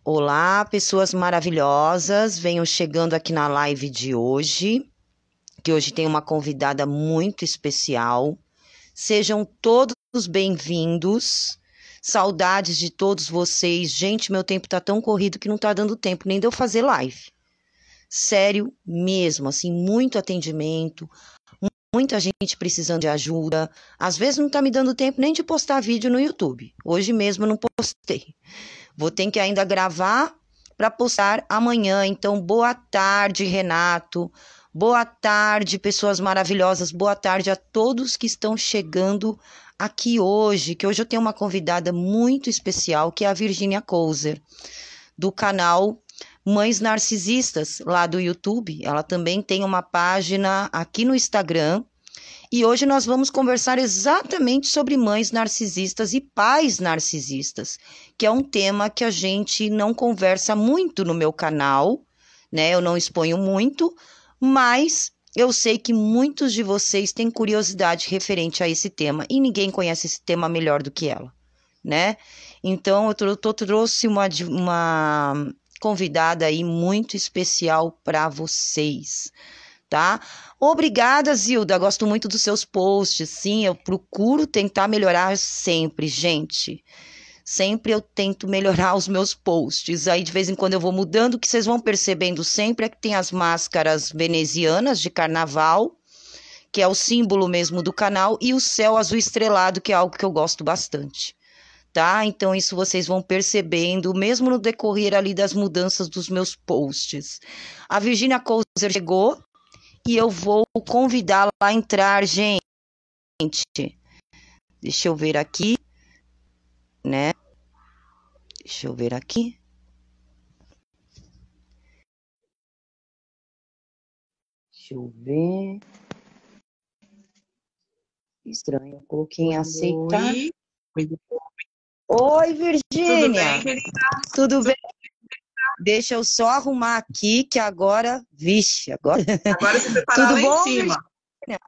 Olá, pessoas maravilhosas, venham chegando aqui na live de hoje, que hoje tem uma convidada muito especial. Sejam todos bem-vindos. Saudades de todos vocês. Gente, meu tempo tá tão corrido que não tá dando tempo nem de eu fazer live. Sério mesmo, assim, muito atendimento, muita gente precisando de ajuda. Às vezes não tá me dando tempo nem de postar vídeo no YouTube. Hoje mesmo eu não postei. Vou ter que ainda gravar para postar amanhã. Então, boa tarde, Renato. Boa tarde, pessoas maravilhosas. Boa tarde a todos que estão chegando aqui hoje, que hoje eu tenho uma convidada muito especial, que é a Virginia Couser, do canal Mães Narcisistas, lá do YouTube. Ela também tem uma página aqui no Instagram. E hoje nós vamos conversar exatamente sobre mães narcisistas e pais narcisistas, que é um tema que a gente não conversa muito no meu canal, né? Eu não exponho muito, mas eu sei que muitos de vocês têm curiosidade referente a esse tema e ninguém conhece esse tema melhor do que ela, né? Então eu trouxe uma convidada aí muito especial para vocês. Tá? Obrigada, Zilda. Gosto muito dos seus posts. Sim, eu procuro tentar melhorar sempre, gente. Sempre eu tento melhorar os meus posts. Aí, de vez em quando, eu vou mudando. O que vocês vão percebendo sempre é que tem as máscaras venezianas de carnaval, que é o símbolo mesmo do canal, e o céu azul estrelado, que é algo que eu gosto bastante. Tá? Então, isso vocês vão percebendo, mesmo no decorrer ali das mudanças dos meus posts. A Virginia Couser chegou. E eu vou convidá-la a entrar, gente. Deixa eu ver aqui, né? Deixa eu ver aqui. Deixa eu ver. Estranho. Eu coloquei em aceitar. Oi, Virgínia. Tudo bem, querida? Tudo bem? Deixa eu só arrumar aqui, que agora... Vixe, agora... Agora você parar Tudo lá bom, em cima. Virgínia?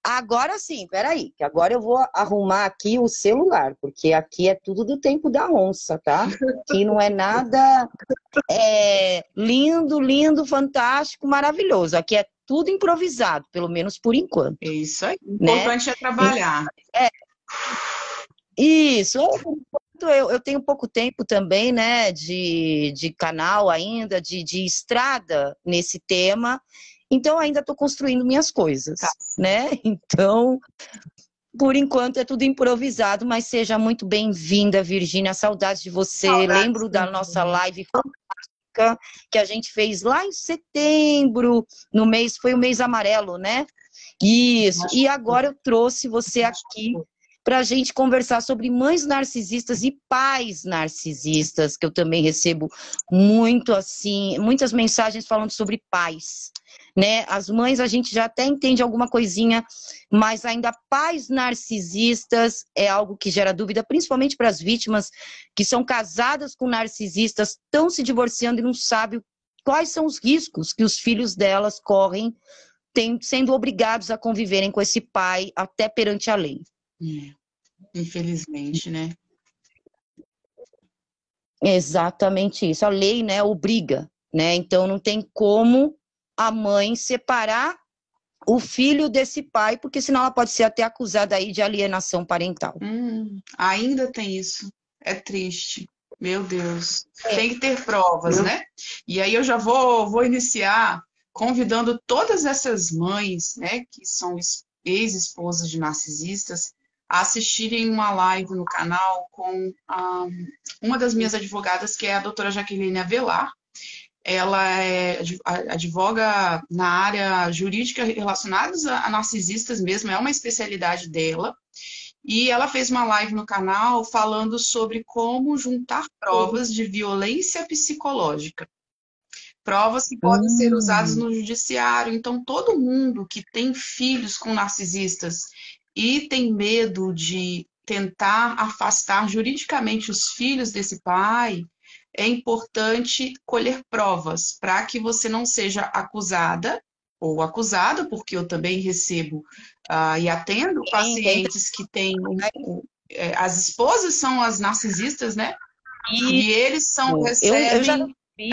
Agora sim, peraí, que agora eu vou arrumar aqui o celular, porque aqui é tudo do tempo da onça, tá? Aqui não é nada lindo, fantástico, maravilhoso. Aqui é tudo improvisado, pelo menos por enquanto. É isso aí. O Né? importante é trabalhar. Isso. Eu tenho pouco tempo também, né, de canal ainda, de estrada nesse tema. Então, ainda estou construindo minhas coisas, né? Então, por enquanto é tudo improvisado, mas seja muito bem-vinda, Virgínia. Saudades de você. Lembro da nossa live fantástica que a gente fez lá em setembro, foi o mês amarelo, né? Isso. E agora eu trouxe você aqui para a gente conversar sobre mães narcisistas e pais narcisistas, que eu também recebo muitas mensagens falando sobre pais, né? As mães a gente já até entende alguma coisinha, mas ainda pais narcisistas é algo que gera dúvida, principalmente para as vítimas que são casadas com narcisistas, estão se divorciando e não sabem quais são os riscos que os filhos delas correm, sendo obrigados a conviverem com esse pai até perante a lei. Infelizmente, né? Exatamente isso. A lei, né, obriga, né? Então não tem como a mãe separar o filho desse pai, porque senão ela pode ser até acusada aí de alienação parental. Ainda tem isso. É triste. Meu Deus. Tem que ter provas, né? E aí eu já vou iniciar convidando todas essas mães, né, que são ex-esposas de narcisistas, a assistirem uma live no canal com uma das minhas advogadas, que é a doutora Jaqueline Avelar. Ela advoga na área jurídica relacionados a narcisistas mesmo, é uma especialidade dela. E ela fez uma live no canal falando sobre como juntar provas de violência psicológica. Provas que podem ser usadas no judiciário. Então, todo mundo que tem filhos com narcisistas e tem medo de tentar afastar juridicamente os filhos desse pai, é importante colher provas para que você não seja acusada ou acusado, porque eu também recebo e atendo pacientes que têm... as esposas são as narcisistas, né? E eles eu já recebem, vi.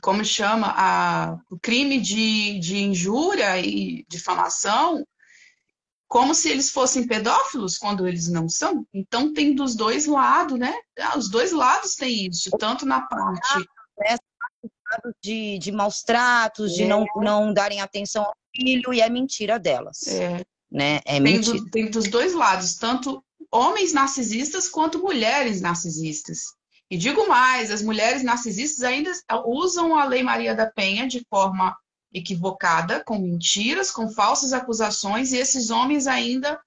como chama, o crime de injúria e difamação, como se eles fossem pedófilos, quando eles não são. Então tem dos dois lados, né? Os dois lados têm isso, tanto na parte... Né, de maus tratos, de É, não darem atenção ao filho, e é mentira delas, né? É mentira. tem dos dois lados, tanto homens narcisistas quanto mulheres narcisistas. E digo mais, as mulheres narcisistas ainda usam a Lei Maria da Penha de forma equivocada, com mentiras, com falsas acusações, e esses homens ainda,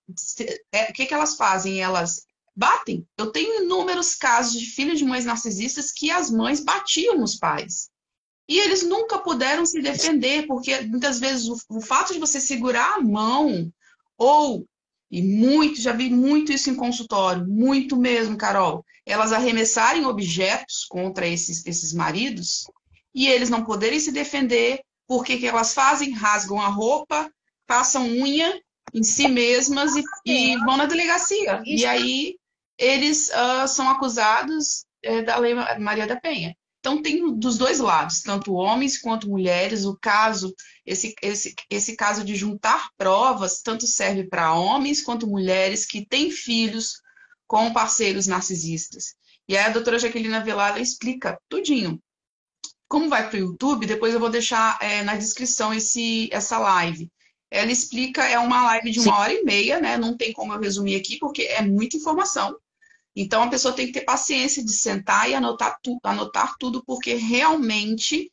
o que elas fazem? Elas batem. Eu tenho inúmeros casos de filhos de mães narcisistas que as mães batiam nos pais. E eles nunca puderam se defender, porque muitas vezes o fato de você segurar a mão, já vi muito isso em consultório, muito mesmo, Carol, elas arremessarem objetos contra esses maridos e eles não poderem se defender, porque que elas fazem? Rasgam a roupa, passam unha em si mesmas e vão na delegacia. E aí eles são acusados da Lei Maria da Penha. Então, tem dos dois lados, tanto homens quanto mulheres. O caso, esse caso de juntar provas, tanto serve para homens quanto mulheres que têm filhos com parceiros narcisistas. E aí a doutora Jaqueline Velada explica tudinho. Como vai para o YouTube, depois eu vou deixar na descrição essa live. Ela explica, é uma live de 1h30, né? Não tem como eu resumir aqui, porque é muita informação. Então, a pessoa tem que ter paciência de sentar e anotar tudo, porque realmente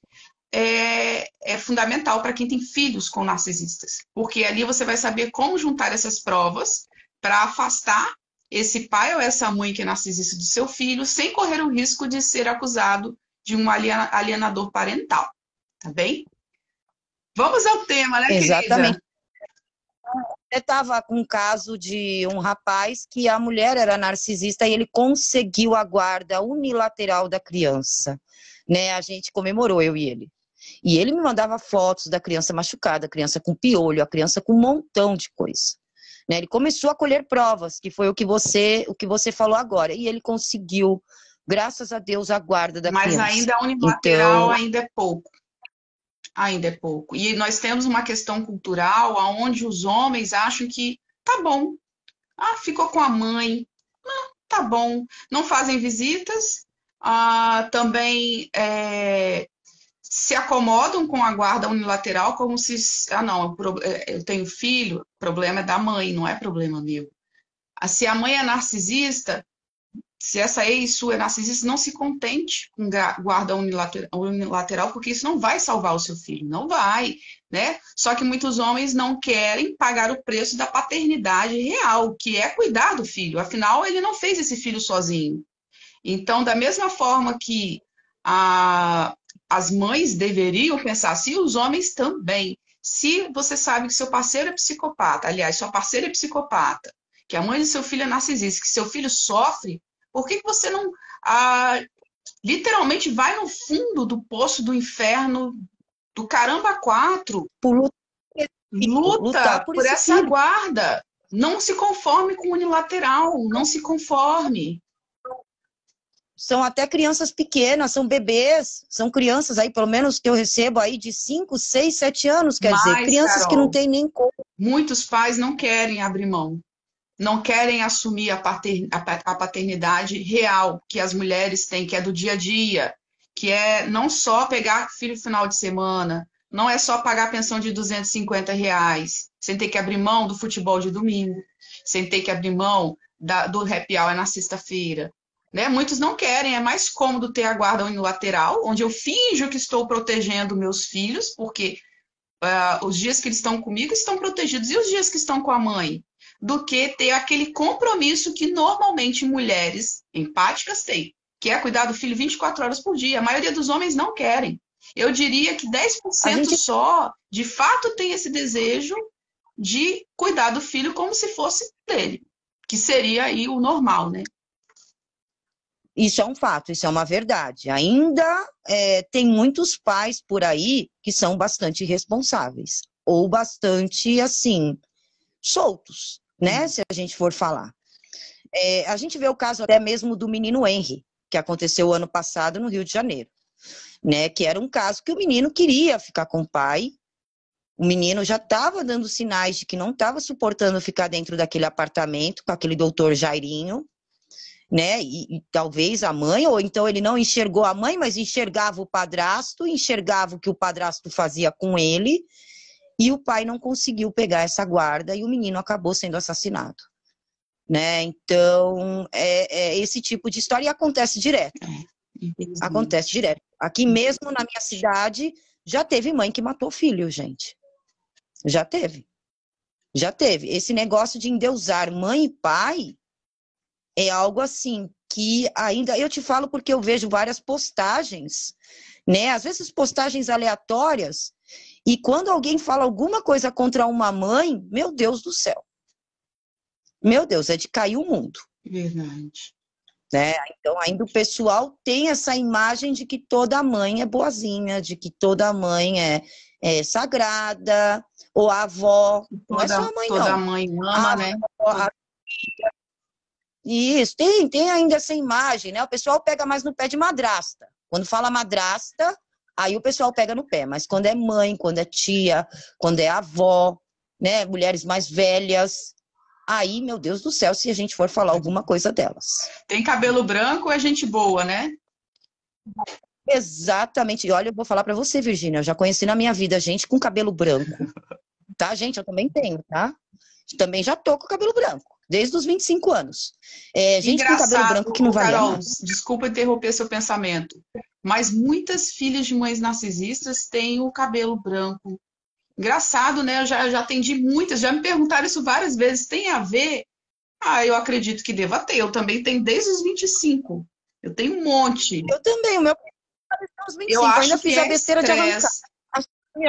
é fundamental para quem tem filhos com narcisistas. Porque ali você vai saber como juntar essas provas para afastar esse pai ou essa mãe que é narcisista do seu filho, sem correr o risco de ser acusado de um alienador parental. Tá bem? Vamos ao tema, né, Exatamente. querida? Eu estava com um caso de um rapaz que a mulher era narcisista e ele conseguiu a guarda unilateral da criança, né? A gente comemorou, eu e ele. E ele me mandava fotos da criança machucada, a criança com piolho, a criança com um montão de coisa. Né? Ele começou a colher provas, que foi o que você falou agora. E ele conseguiu, graças a Deus, a guarda da criança. Mas ainda unilateral, ainda é pouco. Ainda é pouco. E nós temos uma questão cultural onde os homens acham que tá bom. Ficou com a mãe. Tá bom. Não fazem visitas. Também se acomodam com a guarda unilateral como se... não, eu tenho filho, o problema é da mãe, não é problema meu. Se a mãe é narcisista, se essa ex sua é narcisista, não se contente com guarda unilateral, porque isso não vai salvar o seu filho, não vai, né? Só que muitos homens não querem pagar o preço da paternidade real, que é cuidar do filho. Afinal, ele não fez esse filho sozinho. Então, da mesma forma que as mães deveriam pensar assim, os homens também. Se você sabe que seu parceiro é psicopata, aliás, sua parceira é psicopata, que a mãe do seu filho é narcisista, que seu filho sofre, por que você não literalmente vai no fundo do poço do inferno do caramba 4? Luta por essa guarda. Não se conforme com o unilateral, não se conforme. São até crianças pequenas, são bebês, são crianças aí, pelo menos que eu recebo aí de 5, 6, 7 anos, quer dizer, crianças, Carol, que não têm nem como. Muitos pais não querem abrir mão. Não querem assumir a paternidade real que as mulheres têm, que é do dia a dia, que é não só pegar filho no final de semana, não é só pagar a pensão de R$ 250, sem ter que abrir mão do futebol de domingo, sem ter que abrir mão do happy hour na sexta-feira. Né? Muitos não querem, é mais cômodo ter a guarda unilateral, onde eu finjo que estou protegendo meus filhos, porque os dias que eles estão comigo estão protegidos, e os dias que estão com a mãe? Do que ter aquele compromisso que normalmente mulheres empáticas têm, que é cuidar do filho 24 horas por dia. A maioria dos homens não querem. Eu diria que 10% só, de fato, tem esse desejo de cuidar do filho como se fosse dele, que seria aí o normal, né? Isso é um fato, isso é uma verdade. Ainda tem muitos pais por aí que são bastante irresponsáveis, ou bastante, assim, soltos, né? Se a gente for falar. A gente vê o caso até mesmo do menino Henry, que aconteceu ano passado no Rio de Janeiro, né? Que era um caso que o menino queria ficar com o pai, o menino já estava dando sinais de que não estava suportando ficar dentro daquele apartamento com aquele doutor Jairinho, né? E talvez a mãe, ou então ele não enxergou a mãe, mas enxergava o padrasto, enxergava o que o padrasto fazia com ele, e o pai não conseguiu pegar essa guarda e o menino acabou sendo assassinado. Né? Então, é esse tipo de história e acontece direto. Acontece direto. Aqui mesmo na minha cidade, já teve mãe que matou filho, gente. Já teve. Já teve. Esse negócio de endeusar mãe e pai é algo assim que ainda... Eu te falo porque eu vejo várias postagens, né? Às vezes postagens aleatórias, e quando alguém fala alguma coisa contra uma mãe, meu Deus do céu. Meu Deus, é de cair o mundo. Verdade. Né? Então, ainda o pessoal tem essa imagem de que toda mãe é boazinha, de que toda mãe é sagrada, ou a avó. Não é só a mãe, toda não. mãe ama, né? Isso, tem ainda essa imagem, né? O pessoal pega mais no pé de madrasta. Quando fala madrasta, aí o pessoal pega no pé. Mas quando é mãe, quando é tia, quando é avó, né? Mulheres mais velhas, aí, meu Deus do céu, se a gente for falar alguma coisa delas. Tem cabelo branco, é gente boa, né? Exatamente. E olha, eu vou falar pra você, Virgínia, eu já conheci na minha vida gente com cabelo branco. Tá, gente? Eu também tenho, tá? Também já tô com cabelo branco, desde os 25 anos. Gente com cabelo branco que não valia Carol, nada. desculpa interromper seu pensamento, mas muitas filhas de mães narcisistas têm o cabelo branco. Engraçado, né? Eu já atendi muitas, já me perguntaram isso várias vezes. Tem a ver? Ah, eu acredito que deva ter. Eu também tenho desde os 25. Eu tenho um monte. Eu também, o meu os 25. Eu Eu acho ainda que fiz a besteira de arrancar.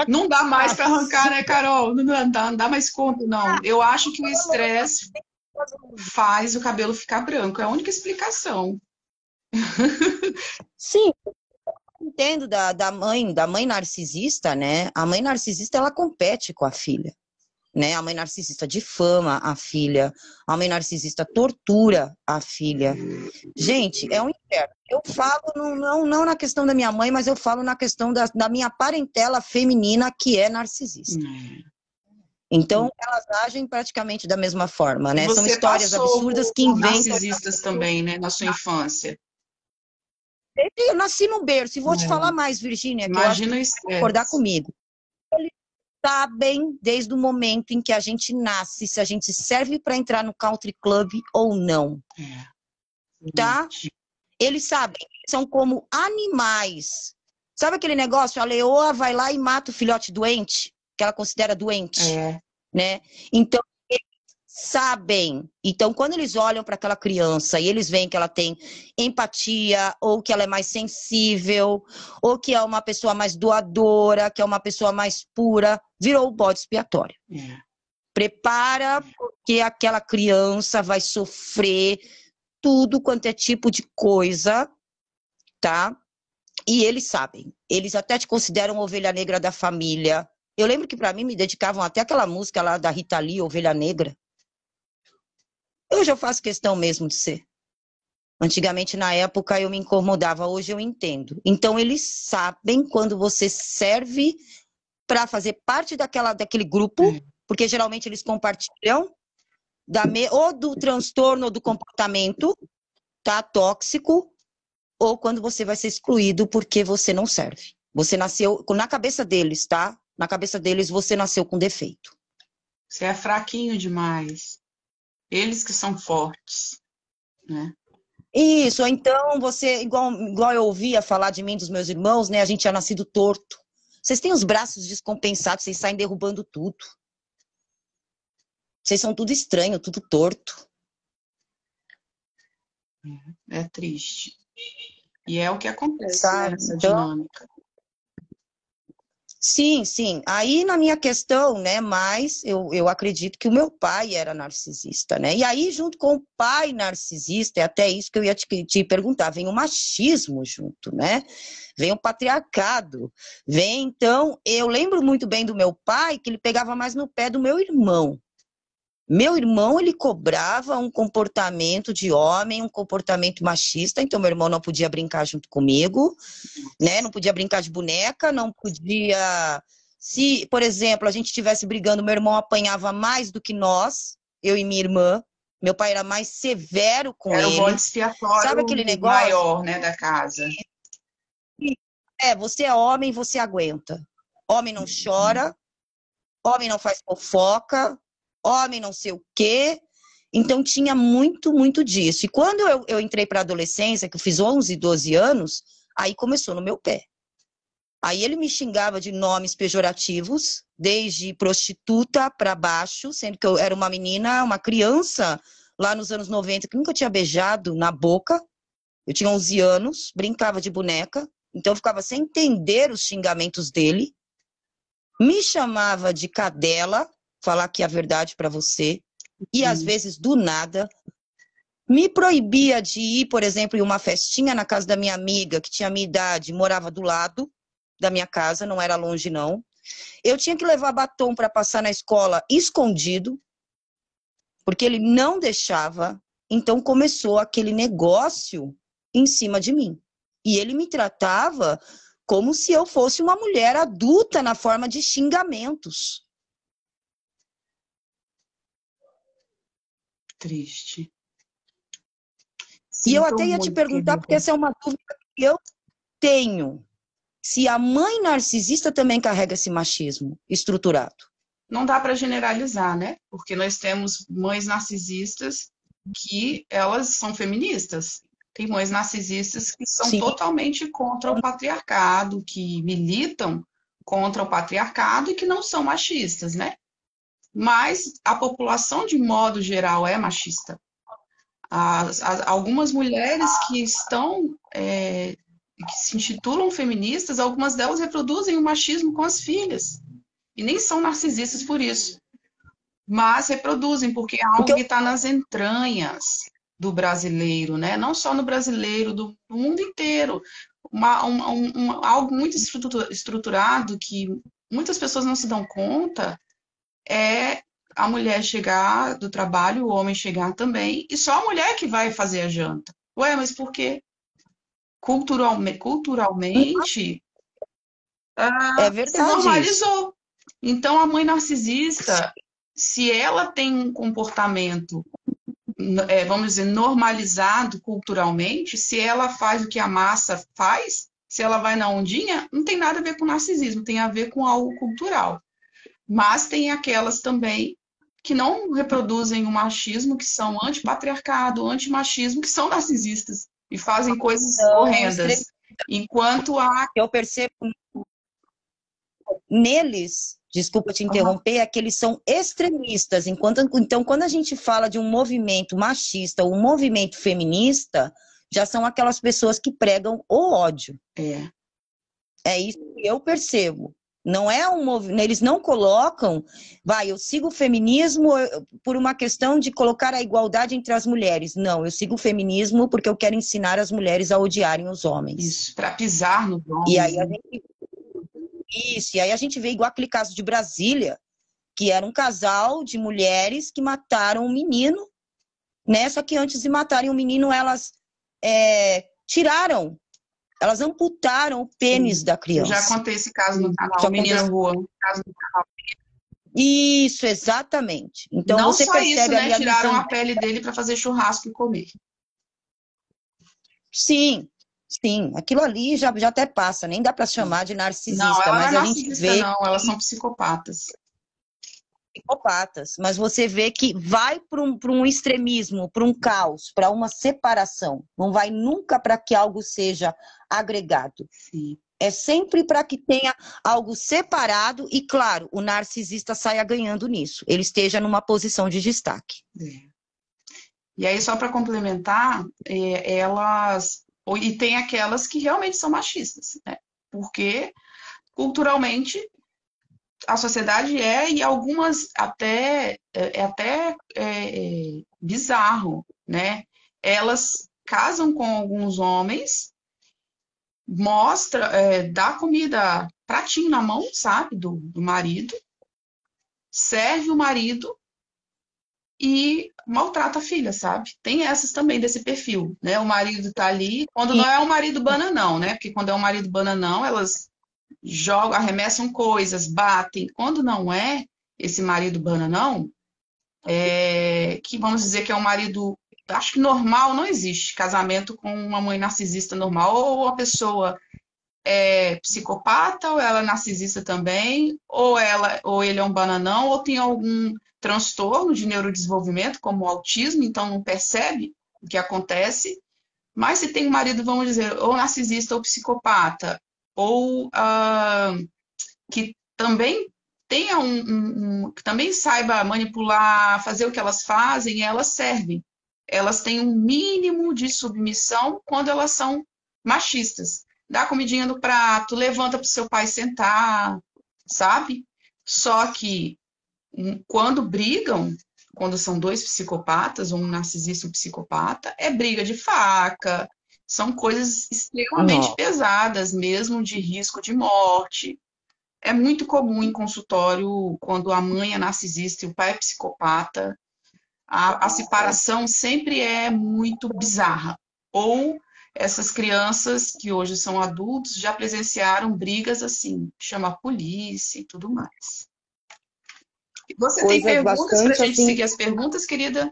Não dá mais para arrancar, né, Carol? Não dá mais conta, não. Eu acho que o estresse faz o cabelo ficar branco. É a única explicação. Sim, entendo da mãe narcisista, né? A mãe narcisista, ela compete com a filha, né? A mãe narcisista difama a filha, a mãe narcisista tortura a filha. Gente, é um inferno. Eu falo não na questão da minha mãe, mas eu falo na questão da minha parentela feminina, que é narcisista. Então, elas agem praticamente da mesma forma, né? São histórias absurdas que inventam... narcisistas também, né, na sua infância. Eu nasci no berço, e vou te falar mais, Virgínia, que eu acho que você vai concordar comigo. Eles sabem, desde o momento em que a gente nasce, se a gente serve para entrar no country club ou não. Tá? Eles sabem, são como animais. Sabe aquele negócio? A leoa vai lá e mata o filhote doente, que ela considera doente, né? Então, eles sabem. Então, quando eles olham para aquela criança e eles veem que ela tem empatia, ou que ela é mais sensível, ou que é uma pessoa mais doadora, que é uma pessoa mais pura, virou o bode expiatório. Prepara, porque aquela criança vai sofrer tudo quanto é tipo de coisa, tá? E eles sabem. Eles até te consideram ovelha negra da família. Eu lembro que para mim me dedicavam até aquela música lá da Rita Lee, Ovelha Negra. Hoje eu faço questão mesmo de ser. Antigamente, na época, eu me incomodava. Hoje eu entendo. Então, eles sabem quando você serve para fazer parte daquele grupo, porque geralmente eles compartilham ou do transtorno ou do comportamento, tá, tóxico, ou quando você vai ser excluído porque você não serve. Você nasceu, na cabeça deles, tá? Na cabeça deles, você nasceu com defeito. Você é fraquinho demais. Eles que são fortes, né? Isso, ou então você, igual eu ouvia falar de mim, dos meus irmãos, né? A gente tinha nascido torto. Vocês têm os braços descompensados, vocês saem derrubando tudo. Vocês são tudo estranho, tudo torto. É triste. E é o que acontece, né, essa dinâmica. Sim, sim. Aí na minha questão, né, mas eu acredito que o meu pai era narcisista, né? E aí, junto com o pai narcisista, é até isso que eu ia te perguntar, vem o machismo junto, né? Vem o patriarcado. Vem, então, eu lembro muito bem do meu pai, que ele pegava mais no pé do meu irmão. Meu irmão, ele cobrava um comportamento de homem, um comportamento machista, então meu irmão não podia brincar junto comigo, né? Não podia brincar de boneca, não podia... Se, por exemplo, a gente estivesse brigando, meu irmão apanhava mais do que nós, eu e minha irmã. Meu pai era mais severo com Era o bode ele. expiatório Sabe aquele negócio? maior, né, da casa. Você é homem, você aguenta. Homem não chora, homem não faz fofoca, homem não sei o quê. Então tinha muito, muito disso. E quando eu entrei para a adolescência, que eu fiz 11, 12 anos, aí começou no meu pé. Aí ele me xingava de nomes pejorativos, desde prostituta para baixo, sendo que eu era uma menina, uma criança, lá nos anos 90, que nunca tinha beijado na boca. Eu tinha 11 anos, brincava de boneca, então eu ficava sem entender os xingamentos dele. Me chamava de cadela, falar aqui a verdade para você, e às vezes do nada. Me proibia de ir, por exemplo, em uma festinha na casa da minha amiga, que tinha a minha idade, morava do lado da minha casa, não era longe não. Eu tinha que levar batom para passar na escola escondido, porque ele não deixava. Então começou aquele negócio em cima de mim. E ele me tratava como se eu fosse uma mulher adulta na forma de xingamentos. Triste. E eu Sinto até ia te muito, perguntar, porque querida. essa é uma dúvida que eu tenho. Se a mãe narcisista também carrega esse machismo estruturado. Não dá para generalizar, né? Porque nós temos mães narcisistas que elas são feministas. Tem mães narcisistas que são Sim, totalmente contra o patriarcado, que militam contra o patriarcado e que não são machistas, né? Mas a população, de modo geral, é machista. Algumas mulheres que estão, que se intitulam feministas, algumas delas reproduzem o machismo com as filhas. E nem são narcisistas por isso. Mas reproduzem, porque é algo porque que está nas entranhas do brasileiro, né? Não só no brasileiro, do mundo inteiro. Algo muito estruturado que muitas pessoas não se dão conta é a mulher chegar do trabalho, o homem chegar também, e só a mulher que vai fazer a janta. Ué, mas por quê? Culturalmente, é se verdade isso. normalizou. Então, a mãe narcisista, se ela tem um comportamento, vamos dizer, normalizado culturalmente, se ela faz o que a massa faz, se ela vai na ondinha, não tem nada a ver com narcisismo, tem a ver com algo cultural. Mas tem aquelas também que não reproduzem o machismo, que são antipatriarcado, antimachismo, que são narcisistas e fazem coisas Então, horrendas. Enquanto a. eu percebo neles, desculpa te interromper, é que eles são extremistas. Então, quando a gente fala de um movimento machista, um movimento feminista, já são aquelas pessoas que pregam o ódio. É. É isso que eu percebo. Não é um movimento, eles não colocam, eu sigo o feminismo por uma questão de colocar a igualdade entre as mulheres. Não, eu sigo o feminismo porque eu quero ensinar as mulheres a odiarem os homens. Isso, para pisar nos E homens. aí a gente vê igual aquele caso de Brasília, que era um casal de mulheres que mataram um menino, né? Só que antes de matarem o menino, elas tiraram. Elas amputaram o pênis da criança. Eu já contei esse caso no canal Menina Rua. Isso, exatamente. Então não você só percebe isso, né? ali a Tiraram visão. a pele dele para fazer churrasco e comer. Sim, sim. Aquilo ali já até passa, nem dá para chamar de narcisista, não, ela mas não é a gente narcisista, vê não. Elas são psicopatas. Psicopatas, mas você vê que vai para um extremismo, para um caos, para uma separação. Não vai nunca para que algo seja agregado. Sim. É sempre para que tenha algo separado e, claro, o narcisista saia ganhando nisso. Ele esteja numa posição de destaque. E aí, só para complementar, elas... E tem aquelas que realmente são machistas, né? Porque, culturalmente, a sociedade e algumas até bizarro, né? Elas casam com alguns homens, dá comida, pratinho na mão, sabe, do marido, serve o marido e maltrata a filha, sabe? Tem essas também desse perfil, né? O marido tá ali, quando E não é um marido bananão, né? Porque quando é um marido bananão, elas jogam, arremessam coisas, batem. Quando não é esse marido bananão, que vamos dizer que é um marido, acho que normal não existe, casamento com uma mãe narcisista normal, ou a pessoa é psicopata, ou ela é narcisista também, ou ele é um bananão, ou tem algum transtorno de neurodesenvolvimento, como o autismo, então não percebe o que acontece. Mas se tem um marido, vamos dizer, ou narcisista ou psicopata, ou que também tenha que também saiba manipular, fazer o que elas fazem, elas servem. Elas têm um mínimo de submissão quando elas são machistas. Dá comidinha no prato, levanta para o seu pai sentar, sabe? Só que quando brigam, quando são dois psicopatas, um narcisista e um psicopata, é briga de faca, são coisas extremamente não, pesadas, mesmo de risco de morte. É muito comum em consultório, quando a mãe é narcisista e o pai é psicopata, a separação sempre é muito bizarra. Ou essas crianças que hoje são adultos já presenciaram brigas assim, chama a polícia e tudo mais. Você tem coisas perguntas para a bastante gente assim. seguir as perguntas, querida?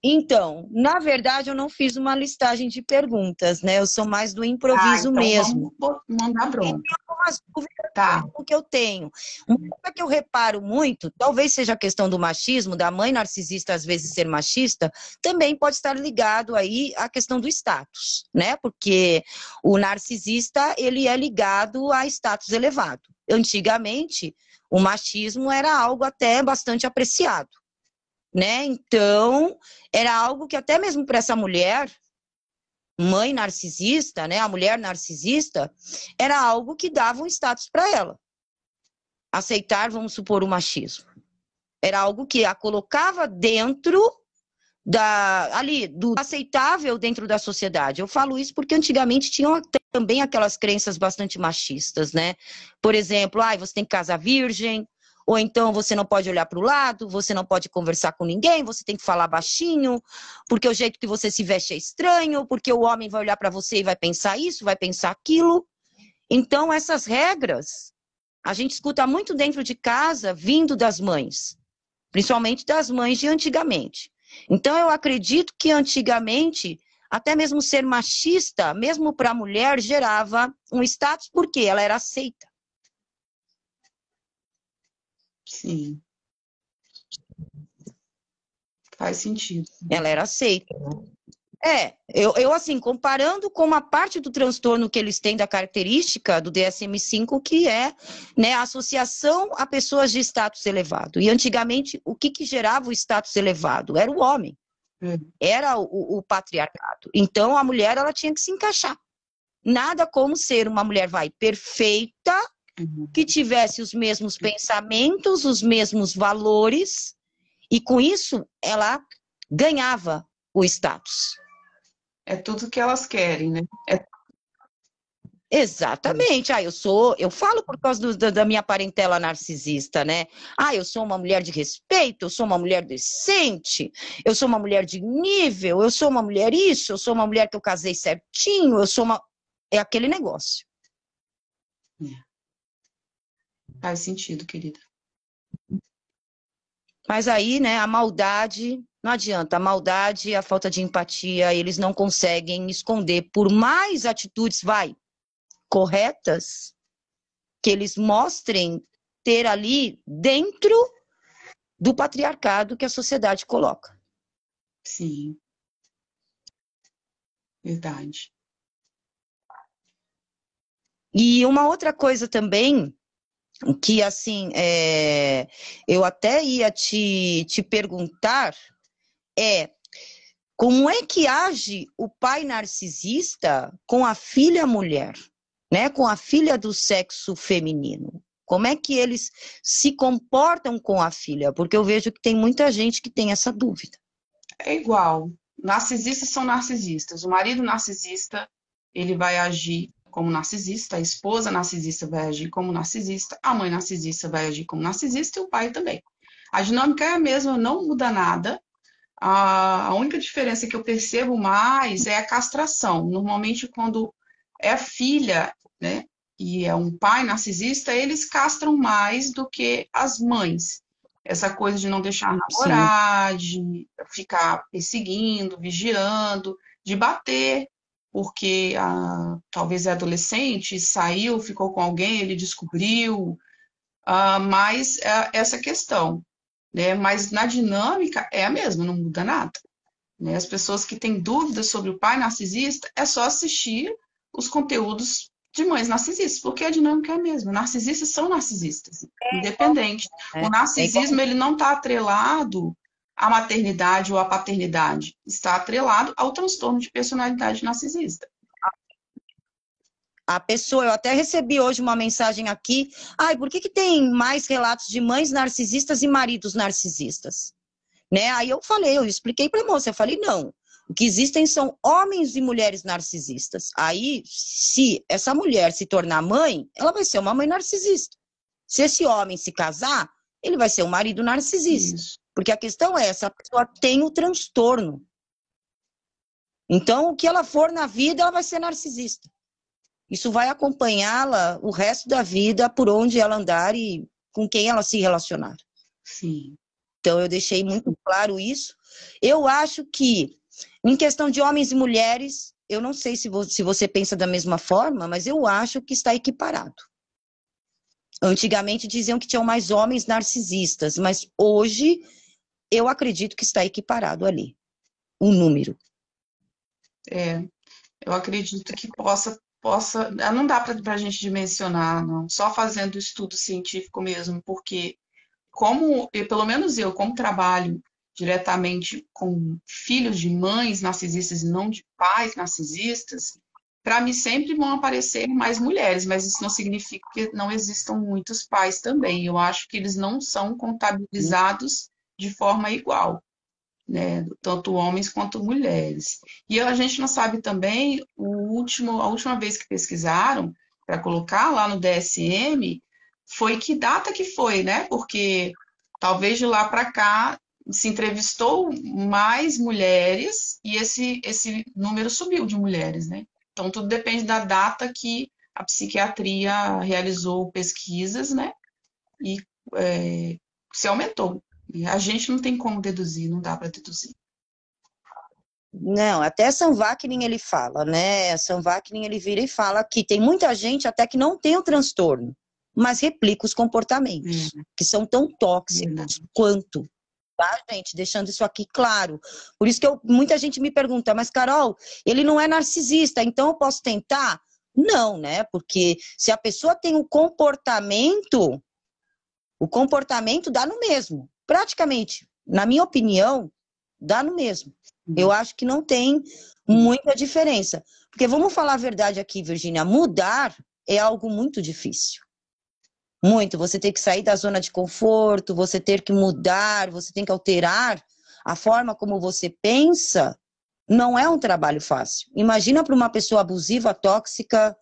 Então, na verdade, eu não fiz uma listagem de perguntas, né? Eu sou mais do Ah, improviso então vamos mesmo. mandar E bronca. tem algumas dúvidas Tá. mesmo que eu tenho. Uma coisa que eu reparo muito, talvez seja a questão do machismo, da mãe narcisista às vezes ser machista, também pode estar ligado aí à questão do status, né? Porque o narcisista, ele é ligado a status elevado. Antigamente, o machismo era algo até bastante apreciado, né? Então, era algo que até mesmo para essa mulher, mãe narcisista, né, a mulher narcisista, era algo que dava um status para ela. Aceitar, vamos supor, o machismo. Era algo que a colocava dentro do aceitável dentro da sociedade. Eu falo isso porque antigamente tinham também aquelas crenças bastante machistas, né? Por exemplo, você tem que casar virgem, ou então você não pode olhar para o lado, você não pode conversar com ninguém, você tem que falar baixinho, porque o jeito que você se veste é estranho, porque o homem vai olhar para você e vai pensar isso, vai pensar aquilo. Então, essas regras, a gente escuta muito dentro de casa, vindo das mães, principalmente das mães de antigamente. Então, eu acredito que antigamente, até mesmo ser machista, mesmo para a mulher, gerava um status, porque ela era aceita. Sim, faz sentido. Ela era aceita. Eu assim, comparando com uma parte do transtorno que eles têm da característica do DSM-5, que é, né, a associação a pessoas de status elevado. E antigamente, o que gerava o status elevado? Era o homem, era o patriarcado. Então, a mulher, ela tinha que se encaixar. Nada como ser uma mulher, perfeita, que tivesse os mesmos pensamentos, os mesmos valores, e com isso, ela ganhava o status. É tudo que elas querem, né? Exatamente. Eu falo por causa da minha parentela narcisista, né? Eu sou uma mulher de respeito, eu sou uma mulher decente, eu sou uma mulher de nível, eu sou uma mulher isso, eu sou uma mulher que eu casei certinho, eu sou uma. É aquele negócio. Faz sentido, querida. Mas aí, né, a maldade, não adianta, a maldade, a falta de empatia, eles não conseguem esconder, por mais atitudes, corretas, que eles mostrem ter ali dentro do patriarcado que a sociedade coloca. Sim. Verdade. E uma outra coisa também, que assim, eu até ia te perguntar, como é que age o pai narcisista com a filha mulher, né? Com a filha do sexo feminino? Como é que eles se comportam com a filha? Porque eu vejo que tem muita gente que tem essa dúvida. É igual. Narcisistas são narcisistas. O marido narcisista, ele vai agir como narcisista, a esposa narcisista vai agir como narcisista, a mãe narcisista vai agir como narcisista e o pai também. A dinâmica é a mesma, não muda nada. A única diferença que eu percebo mais é a castração. Normalmente, quando é filha, né, e é um pai narcisista, eles castram mais do que as mães. Essa coisa de não deixar Sim, namorar, de ficar perseguindo, vigiando, de bater, porque talvez é adolescente, saiu, ficou com alguém, ele descobriu, mas essa questão, né? Mas na dinâmica é a mesma, não muda nada, né? As pessoas que têm dúvidas sobre o pai narcisista, é só assistir os conteúdos de mães narcisistas, porque a dinâmica é a mesma. Narcisistas são narcisistas, independente. O é igual. narcisismo ele não está atrelado à maternidade ou à paternidade, está atrelado ao transtorno de personalidade narcisista. A pessoa, eu até recebi hoje uma mensagem aqui, ai, por que tem mais relatos de mães narcisistas e maridos narcisistas? Né? Aí eu expliquei para a moça, eu falei, não, o que existem são homens e mulheres narcisistas. Aí, se essa mulher se tornar mãe, ela vai ser uma mãe narcisista. Se esse homem se casar, ele vai ser um marido narcisista. Isso. Porque a questão é, essa pessoa tem o transtorno. Então, o que ela for na vida, ela vai ser narcisista. Isso vai acompanhá-la o resto da vida, por onde ela andar e com quem ela se relacionar. Sim. Então, eu deixei muito claro isso. Eu acho que, em questão de homens e mulheres, eu não sei se você pensa da mesma forma, mas eu acho que está equiparado. Antigamente diziam que tinham mais homens narcisistas, mas hoje eu acredito que está equiparado ali, o número. Eu acredito que possa, não dá para a gente dimensionar, não, só fazendo estudo científico mesmo, porque pelo menos eu, como trabalho diretamente com filhos de mães narcisistas e não de pais narcisistas, para mim sempre vão aparecer mais mulheres, mas isso não significa que não existam muitos pais também. Eu acho que eles não são contabilizados de forma igual, né? Tanto homens quanto mulheres. E a gente não sabe também a última vez que pesquisaram para colocar lá no DSM foi que data que foi, né? Porque talvez de lá para cá se entrevistou mais mulheres e esse número subiu de mulheres, né? Então tudo depende da data que a psiquiatria realizou pesquisas, né? E se aumentou. E a gente não tem como deduzir, não dá para deduzir. Não, até Sam Vaknin ele fala, né? Sam Vaknin ele vira e fala que tem muita gente até que não tem o transtorno, mas replica os comportamentos, que são tão tóxicos quanto, tá, gente? Deixando isso aqui claro. Por isso que muita gente me pergunta, mas Carol, ele não é narcisista, então eu posso tentar? Não, né? Porque se a pessoa tem o comportamento dá no mesmo. Praticamente, na minha opinião, dá no mesmo. Eu acho que não tem muita diferença. Porque vamos falar a verdade aqui, Virgínia, mudar é algo muito difícil. Muito. Você tem que sair da zona de conforto, você ter que mudar, você tem que alterar a forma como você pensa. Não é um trabalho fácil. Imagina para uma pessoa abusiva, tóxica,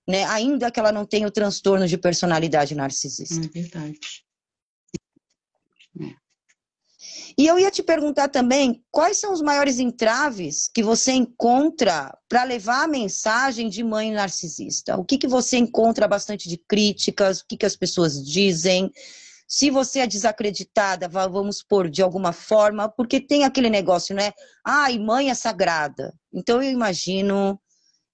né, ainda que ela não tenha o transtorno de personalidade narcisista. É verdade. E eu ia te perguntar também, quais são os maiores entraves que você encontra para levar a mensagem de mãe narcisista? O que você encontra bastante de críticas? O que as pessoas dizem? Se você é desacreditada, vamos supor, de alguma forma, porque tem aquele negócio, né? Ai, mãe é sagrada. Então eu imagino,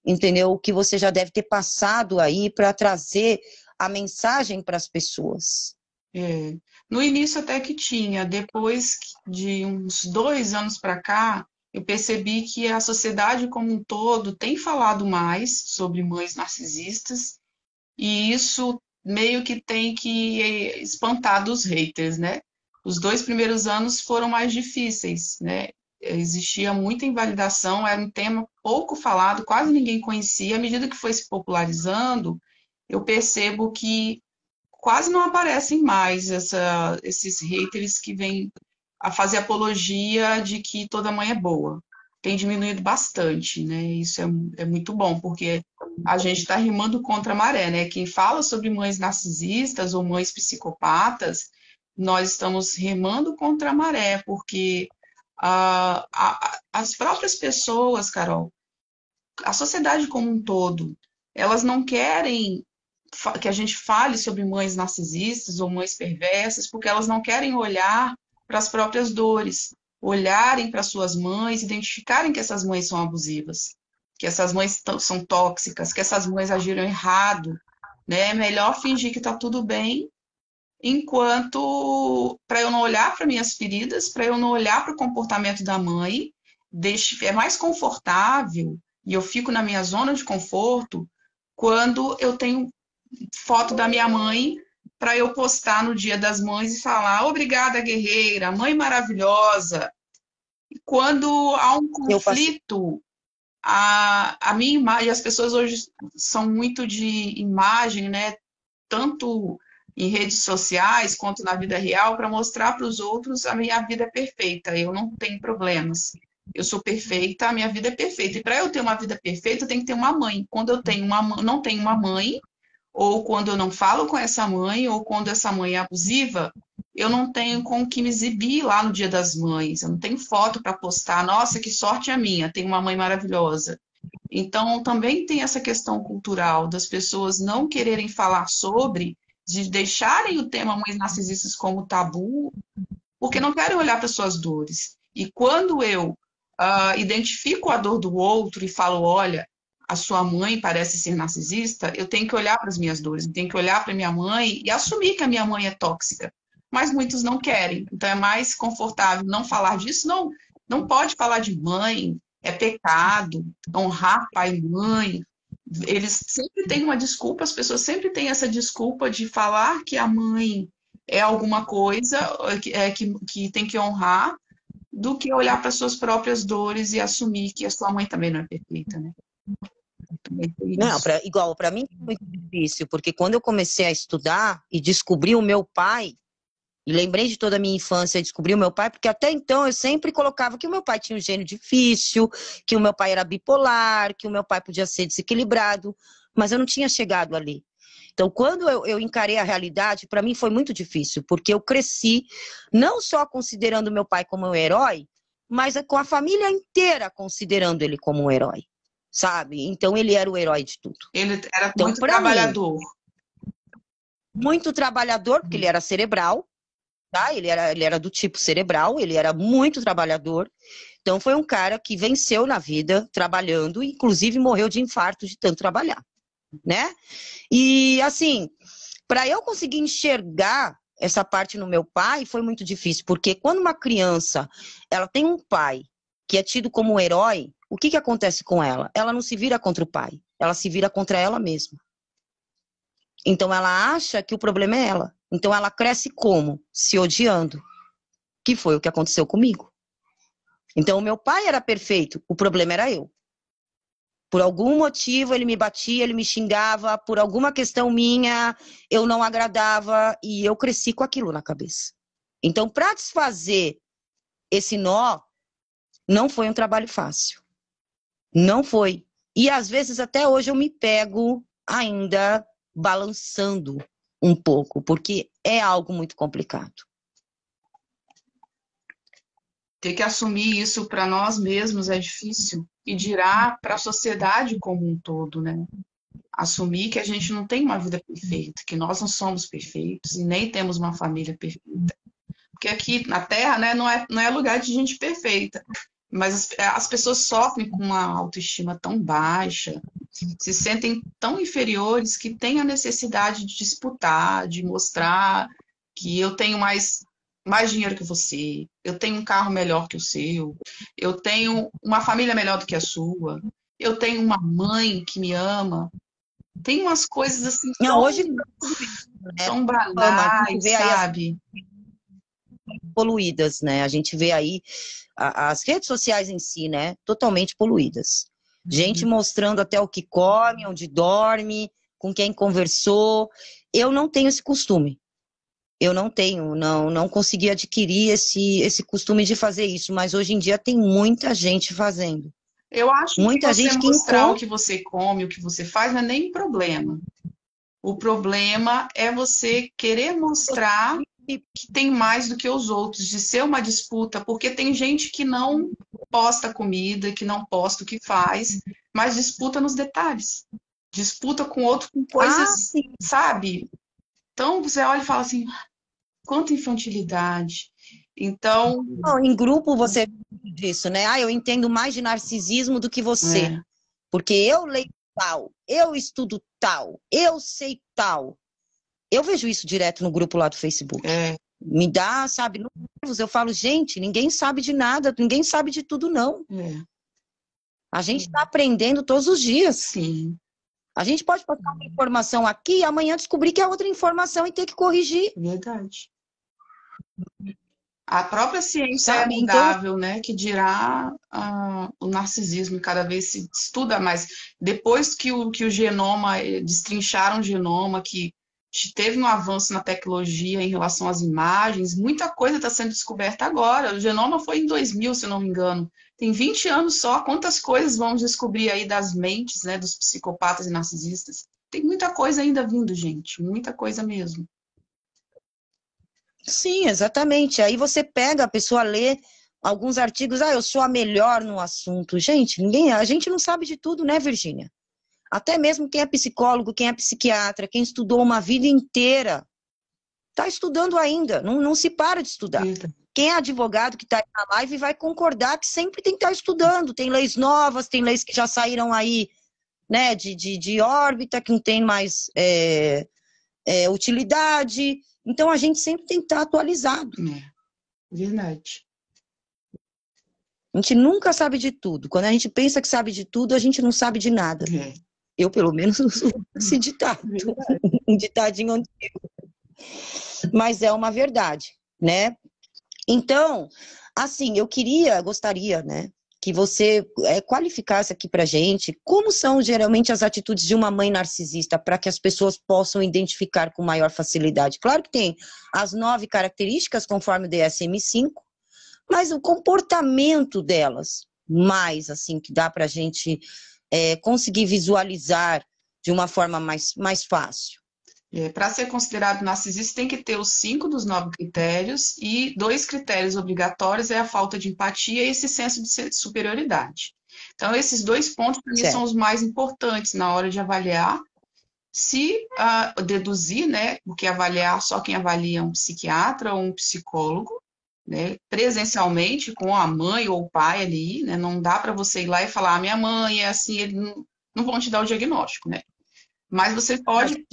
entendeu, que você já deve ter passado aí para trazer a mensagem para as pessoas. No início até que tinha, depois de uns 2 anos para cá, eu percebi que a sociedade como um todo tem falado mais sobre mães narcisistas e isso meio que tem que espantar dos haters, né? Os 2 primeiros anos foram mais difíceis, né? Existia muita invalidação, era um tema pouco falado, quase ninguém conhecia. À medida que foi se popularizando, eu percebo que quase não aparecem mais esses haters que vêm a fazer apologia de que toda mãe é boa. Tem diminuído bastante, né? Isso é muito bom, porque a gente está remando contra a maré, né? Quem fala sobre mães narcisistas ou mães psicopatas nós estamos remando contra a maré, porque as próprias pessoas, Carol, a sociedade como um todo, elas não querem que a gente fale sobre mães narcisistas ou mães perversas, porque elas não querem olhar para as próprias dores, olharem para suas mães, identificarem que essas mães são abusivas, que essas mães são tóxicas, que essas mães agiram errado, né? É melhor fingir que está tudo bem, enquanto para eu não olhar para minhas feridas, para eu não olhar para o comportamento da mãe, é mais confortável e eu fico na minha zona de conforto quando eu tenho foto da minha mãe para eu postar no Dia das Mães e falar obrigada, guerreira, mãe maravilhosa. E quando há um conflito, a minha imagem, as pessoas hoje são muito de imagem, né? Tanto em redes sociais quanto na vida real, para mostrar para os outros a minha vida é perfeita, eu não tenho problemas. Eu sou perfeita, a minha vida é perfeita. E para eu ter uma vida perfeita, eu tenho que ter uma mãe. Quando eu tenho não tenho uma mãe, ou quando eu não falo com essa mãe, ou quando essa mãe é abusiva, eu não tenho com o que me exibir lá no Dia das Mães. Eu não tenho foto para postar. Nossa, que sorte a minha, tenho uma mãe maravilhosa. Então, também tem essa questão cultural das pessoas não quererem falar sobre, de deixarem o tema mães narcisistas como tabu, porque não querem olhar para suas dores. E quando eu identifico a dor do outro e falo, olha, a sua mãe parece ser narcisista, eu tenho que olhar para as minhas dores, eu tenho que olhar para minha mãe e assumir que a minha mãe é tóxica. Mas muitos não querem, então é mais confortável não falar disso. Não, não pode falar de mãe, é pecado, honrar pai e mãe. Eles sempre têm uma desculpa, as pessoas sempre têm essa desculpa de falar que a mãe é alguma coisa que tem que honrar, do que olhar para suas próprias dores e assumir que a sua mãe também não é perfeita, né? Não, igual, para mim foi muito difícil, porque quando eu comecei a estudar e descobri o meu pai, e lembrei de toda a minha infância e descobri o meu pai, porque até então eu sempre colocava que o meu pai tinha um gênio difícil, que o meu pai era bipolar, que o meu pai podia ser desequilibrado, mas eu não tinha chegado ali. Então, quando eu encarei a realidade, para mim foi muito difícil, porque eu cresci não só considerando meu pai como um herói, mas com a família inteira considerando ele como um herói, sabe? Então, ele era o herói de tudo. Ele era então, muito trabalhador. Muito trabalhador, porque ele era cerebral, tá? Ele era do tipo cerebral, ele era muito trabalhador. Então, foi um cara que venceu na vida trabalhando, inclusive morreu de infarto de tanto trabalhar, né? E, assim, para eu conseguir enxergar essa parte no meu pai, foi muito difícil, porque quando uma criança, ela tem um pai que é tido como um herói, o que acontece com ela? Ela não se vira contra o pai, ela se vira contra ela mesma. Então, ela acha que o problema é ela. Então, ela cresce como? Se odiando. Que foi o que aconteceu comigo. Então, o meu pai era perfeito, o problema era eu. Por algum motivo, ele me batia, ele me xingava, por alguma questão minha, eu não agradava, e eu cresci com aquilo na cabeça. Então, para desfazer esse nó, não foi um trabalho fácil. Não foi. E, às vezes, até hoje, eu me pego ainda balançando um pouco, porque é algo muito complicado. Ter que assumir isso para nós mesmos é difícil, e dirá para a sociedade como um todo, né? Assumir que a gente não tem uma vida perfeita, que nós não somos perfeitos e nem temos uma família perfeita. Porque aqui na Terra, né, não é lugar de gente perfeita, mas as pessoas sofrem com uma autoestima tão baixa, se sentem tão inferiores que têm a necessidade de disputar, de mostrar que eu tenho mais dinheiro que você, eu tenho um carro melhor que o seu, eu tenho uma família melhor do que a sua, eu tenho uma mãe que me ama. Tem umas coisas assim tão banais, sabe? Poluídas, né? A gente vê aí as redes sociais em si, né? Totalmente poluídas. Gente mostrando até o que come, onde dorme, com quem conversou. Eu não tenho esse costume. Eu não tenho, não consegui adquirir esse costume de fazer isso, mas hoje em dia tem muita gente fazendo. Eu acho que você mostrar o que você come, o que você faz, não é nem problema. O problema é você querer mostrar que tem mais do que os outros, de ser uma disputa, porque tem gente que não posta comida, que não posta o que faz, mas disputa nos detalhes. Disputa com outro com Ah, coisas, sim. sabe? Então você olha e fala assim, quanta infantilidade. Então, Não, em grupo você disso, né? Ah, eu entendo mais de narcisismo do que você, é, porque eu leio tal, eu estudo tal, eu sei tal. Eu vejo isso direto no grupo lá do Facebook. é, Me dá, sabe, nervos. Eu falo, gente, ninguém sabe de nada, ninguém sabe de tudo, não. é, A gente está aprendendo todos os dias. sim, A gente pode passar uma informação aqui e amanhã descobrir que é outra informação e ter que corrigir, verdade. A própria ciência é sabe? Então, mudável, né? Que dirá o narcisismo, cada vez se estuda mais. Depois que o genoma, destrincharam o genoma, que teve um avanço na tecnologia em relação às imagens, muita coisa está sendo descoberta agora. O genoma foi em 2000, se não me engano. Tem 20 anos só. Quantas coisas vamos descobrir aí das mentes, né, dos psicopatas e narcisistas? Tem muita coisa ainda vindo, gente. Muita coisa mesmo. sim, exatamente. Aí você pega, a pessoa lê alguns artigos, ah, eu sou a melhor no assunto. Gente, a gente não sabe de tudo, né, Virgínia? Até mesmo quem é psicólogo, quem é psiquiatra, quem estudou uma vida inteira, está estudando ainda, não se para de estudar. Verdade. Quem é advogado que está aí na live vai concordar que sempre tem que estar estudando. Tem leis novas, tem leis que já saíram aí, né, de órbita, que não tem mais utilidade. Então a gente sempre tem que estar atualizado. É, verdade. A gente nunca sabe de tudo. Quando a gente pensa que sabe de tudo, a gente não sabe de nada. É, Eu, pelo menos, uso esse ditado. verdade. Um ditadinho antigo. Mas é uma verdade, né? Então, assim, gostaria, né, que você qualificasse aqui pra gente como são geralmente as atitudes de uma mãe narcisista, para que as pessoas possam identificar com maior facilidade. Claro que tem as 9 características, conforme o DSM-5, mas o comportamento delas, mais assim, que dá pra gente conseguir visualizar de uma forma mais fácil. Para ser considerado narcisista, tem que ter os 5 dos 9 critérios, e 2 critérios obrigatórios é a falta de empatia e esse senso de superioridade. Então, esses 2 pontos, para mim, são Certo. os mais importantes na hora de avaliar, se deduzir, né? Porque avaliar, só quem avalia é um psiquiatra ou um psicólogo, né? Presencialmente, com a mãe ou o pai ali, né? Não dá para você ir lá e falar, minha mãe é assim, eles não vão te dar o diagnóstico, né? Mas você A pode. gente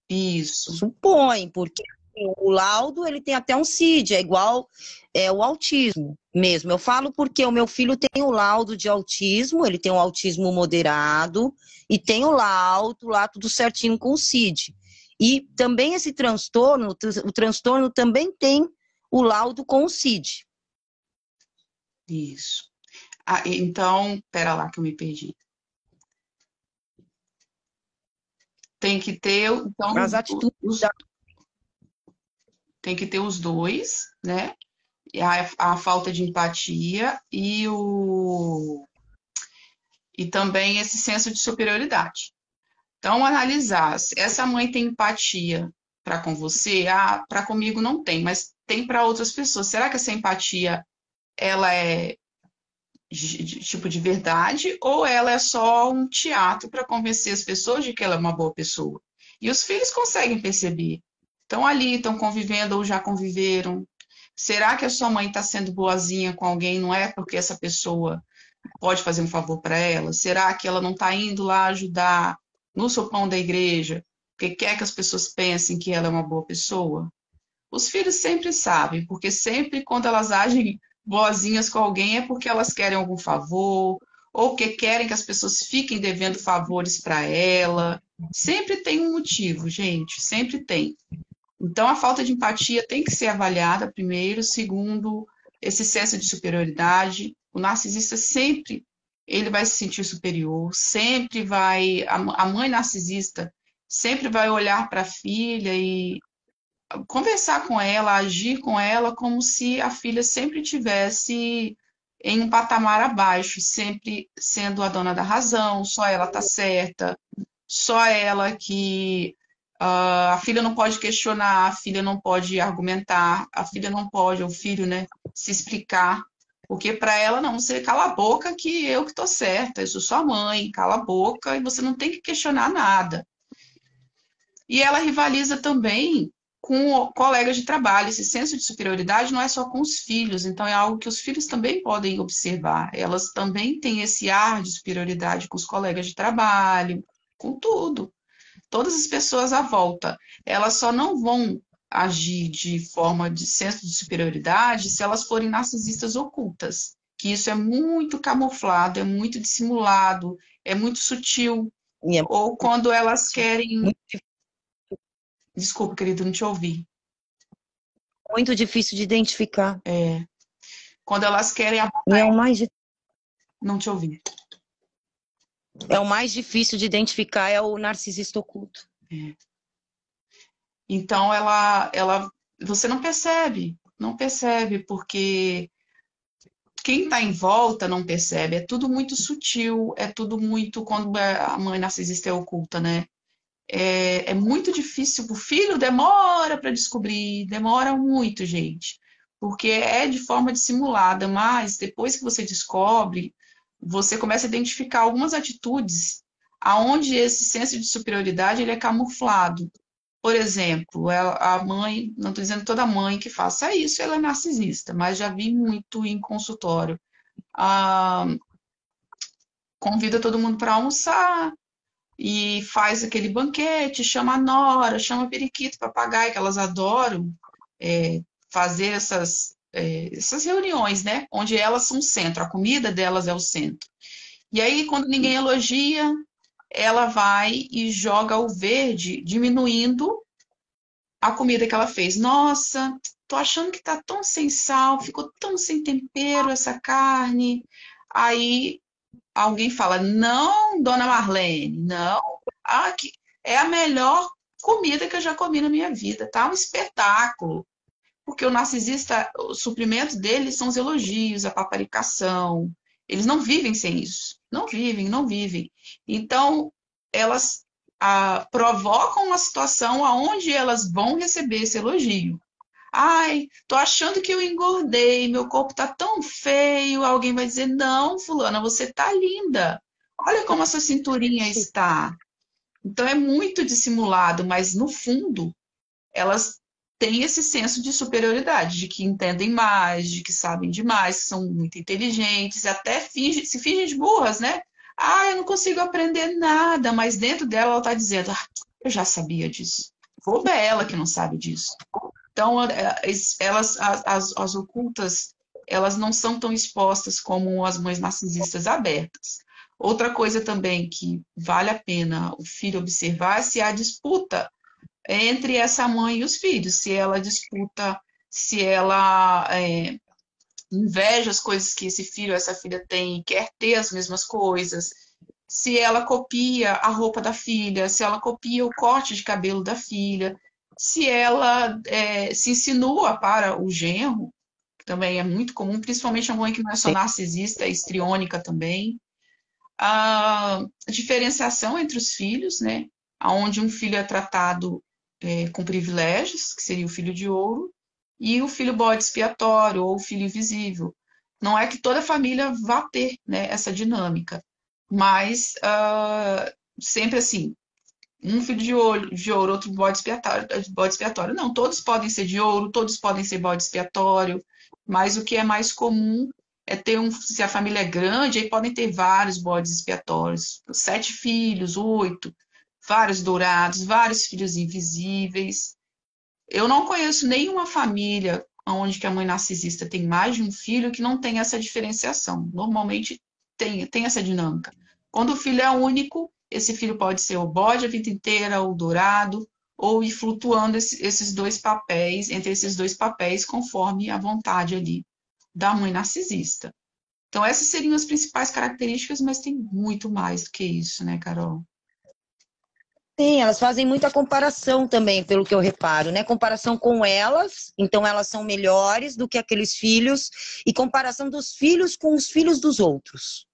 Isso. supõe, porque assim, o laudo ele tem até um CID, é igual o autismo mesmo. Eu falo porque o meu filho tem o laudo de autismo, ele tem um autismo moderado e tem o laudo lá tudo certinho com o CID. E também esse transtorno, o transtorno também tem o laudo com o CID. Isso. Então, pera lá que eu me perdi. Tem que ter, então, As atitudes da... tem que ter os dois, né? E a falta de empatia e também esse senso de superioridade. Então, analisar se essa mãe tem empatia para com você, para comigo não tem, mas tem para outras pessoas. Será que essa empatia ela é tipo de verdade, ou ela é só um teatro para convencer as pessoas de que ela é uma boa pessoa? E os filhos conseguem perceber. Estão ali, estão convivendo ou já conviveram. Será que a sua mãe está sendo boazinha com alguém? Não é porque essa pessoa pode fazer um favor para ela? Será que ela não está indo lá ajudar no sopão da igreja porque quer que as pessoas pensem que ela é uma boa pessoa? Os filhos sempre sabem, porque sempre quando elas agem boazinhas com alguém é porque elas querem algum favor, ou que querem que as pessoas fiquem devendo favores para ela. Sempre tem um motivo, gente, sempre tem. Então a falta de empatia tem que ser avaliada primeiro, segundo, esse senso de superioridade. O narcisista sempre ele vai se sentir superior, sempre vai, a mãe narcisista sempre vai olhar para a filha e conversar com ela, agir com ela como se a filha sempre tivesse em um patamar abaixo, sempre sendo a dona da razão, só ela tá certa, só ela que A filha não pode questionar, a filha não pode argumentar, a filha não pode, ou o filho, né, se explicar. Porque para ela, não, você cala a boca que eu que tô certa, eu sou sua mãe, cala a boca e você não tem que questionar nada. E ela rivaliza também com colegas de trabalho. Esse senso de superioridade não é só com os filhos, então é algo que os filhos também podem observar. Elas também têm esse ar de superioridade com os colegas de trabalho, com tudo. Todas as pessoas à volta, elas só não vão agir de forma de senso de superioridade se elas forem narcisistas ocultas, que isso é muito camuflado, é muito dissimulado, é muito sutil, E é ou quando elas querem. muito, Desculpa, querido, não te ouvi. muito difícil de identificar. É, quando elas querem. E Não te ouvi. é o mais difícil de identificar é o narcisista oculto. É. Então, você não percebe, porque quem está em volta não percebe. É tudo muito sutil, é tudo muito. Quando a mãe narcisista é oculta, né? É muito difícil. O filho demora para descobrir, demora muito, gente, porque é de forma dissimulada, mas depois que você descobre, você começa a identificar algumas atitudes aonde esse senso de superioridade ele é camuflado. Por exemplo, a mãe, não estou dizendo toda mãe que faça isso, ela é narcisista, mas já vi muito em consultório. Ah, convida todo mundo para almoçar e faz aquele banquete, chama a nora, chama a periquito, papagaio, que elas adoram fazer essas reuniões, né? Onde elas são o centro, a comida delas é o centro. E aí, quando ninguém elogia, ela vai e joga o verde, diminuindo a comida que ela fez. Nossa, tô achando que tá tão sem sal, ficou tão sem tempero essa carne. Aí alguém fala: Não, dona Marlene, não. Que é a melhor comida que eu já comi na minha vida, tá? Um espetáculo. Porque o narcisista, o suprimento dele são os elogios, a paparicação. Eles não vivem sem isso. Não vivem, não vivem. Então, elas provocam uma situação onde elas vão receber esse elogio. Ai, tô achando que eu engordei, meu corpo tá tão feio. Alguém vai dizer: Não, fulana, você tá linda. Olha como a sua cinturinha está. Então é muito dissimulado, mas no fundo elas têm esse senso de superioridade, de que entendem mais, de que sabem demais, que são muito inteligentes, e até se fingem de burras, né? Eu não consigo aprender nada, mas dentro dela ela está dizendo: Eu já sabia disso. Boba é ela que não sabe disso. Então, as ocultas, elas não são tão expostas como as mães narcisistas abertas. Outra coisa também que vale a pena o filho observar é se há disputa entre essa mãe e os filhos, se ela disputa, se ela inveja as coisas que esse filho ou essa filha tem e quer ter as mesmas coisas, se ela copia a roupa da filha, se ela copia o corte de cabelo da filha, se ela se insinua para o genro, que também é muito comum, principalmente a mãe que não é só narcisista, é histriônica também. A diferenciação entre os filhos, né? Onde um filho é tratado com privilégios, que seria o filho de ouro, e o filho bode expiatório ou o filho invisível. Não é que toda família vá ter, né, essa dinâmica, mas sempre assim, um filho de ouro, outro bode expiatório. Não, todos podem ser de ouro, todos podem ser bode expiatório, mas o que é mais comum é ter se a família é grande, aí podem ter vários bodes expiatórios, 7 filhos, 8, vários dourados, vários filhos invisíveis. Eu não conheço nenhuma família onde que a mãe narcisista tem mais de um filho que não tem essa diferenciação. Normalmente tem essa dinâmica. Quando o filho é único, esse filho pode ser o bode a vida inteira, ou o dourado, ou ir flutuando esses dois papéis, entre esses dois papéis, conforme a vontade ali da mãe narcisista. Então, essas seriam as principais características, mas tem muito mais do que isso, né, Carol? Sim, elas fazem muita comparação também, pelo que eu reparo, né? Comparação com elas, então elas são melhores do que aqueles filhos, e comparação dos filhos com os filhos dos outros.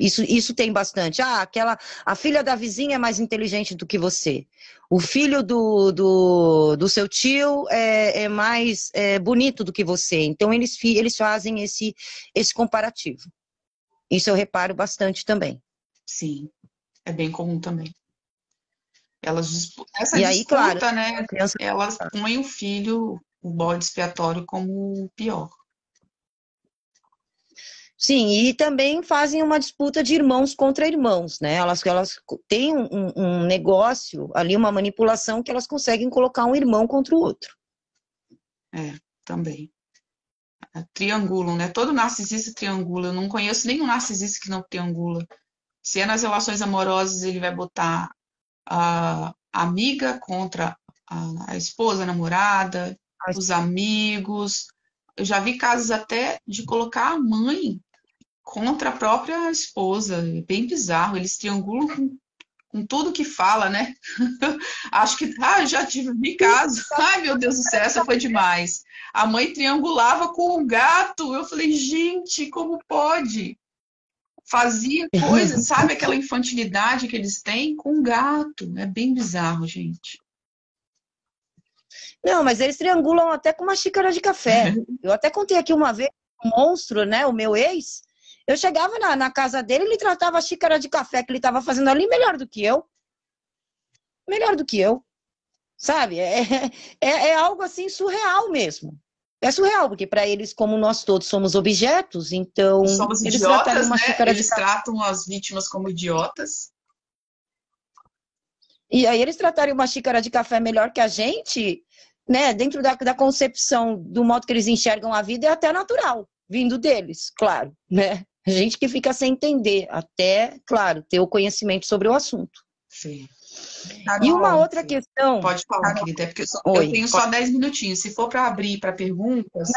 Isso tem bastante. A filha da vizinha é mais inteligente do que você. O filho do seu tio é mais bonito do que você. Então, eles fazem esse comparativo. Isso eu reparo bastante também. Sim, é bem comum também. Essa E aí, claro, disputa, né? a criança... Elas põem o filho, o bode expiatório, como o pior. Sim, e também fazem uma disputa de irmãos contra irmãos, né? Elas têm um negócio ali, uma manipulação que elas conseguem colocar um irmão contra o outro. Também. Triangulam, né? Todo narcisista triangula. Eu não conheço nenhum narcisista que não triangula. Se é nas relações amorosas, ele vai botar a amiga contra a esposa, a namorada, os amigos. Eu já vi casos até de colocar a mãe contra a própria esposa. É bem bizarro. Eles triangulam com tudo que fala, né? Acho que já vi caso. Ai, meu Deus do céu, essa foi demais. A mãe triangulava com o gato. Eu falei, gente, como pode? Fazia coisas, sabe aquela infantilidade que eles têm com o gato. É bem bizarro, gente. Não, mas eles triangulam até com uma xícara de café. Eu até contei aqui uma vez, um monstro, né, o meu ex, eu chegava na casa dele, ele tratava a xícara de café que ele estava fazendo ali melhor do que eu. Melhor do que eu, sabe? É algo assim surreal mesmo. É surreal, porque para eles, como nós todos somos objetos, então Somos eles tratariam idiotas, uma né? xícara de Eles café. tratam as vítimas como idiotas. E aí eles tratariam uma xícara de café melhor que a gente, né? Dentro da concepção do modo que eles enxergam a vida, é até natural, vindo deles, claro, né? A gente que fica sem entender, até, claro, ter o conhecimento sobre o assunto. Sim. E uma Carol, outra questão. pode falar, querida, é porque eu Oi, tenho só 10 minutinhos. Se for para abrir para perguntas,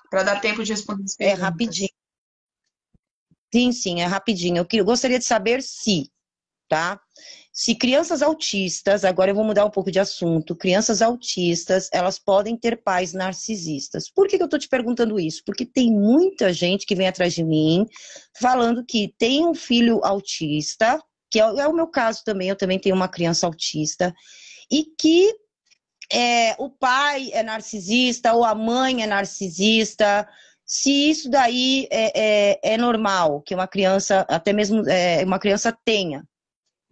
para dar tempo de responder as é perguntas. rapidinho. Sim, é rapidinho. Eu gostaria de saber se, tá? Se crianças autistas, agora eu vou mudar um pouco de assunto, crianças autistas, elas podem ter pais narcisistas. Por que eu estou te perguntando isso? Porque tem muita gente que vem atrás de mim falando que tem um filho autista, que é o meu caso também, eu também tenho uma criança autista, e que o pai é narcisista ou a mãe é narcisista, se isso daí é normal, que uma criança, até mesmo uma criança tenha.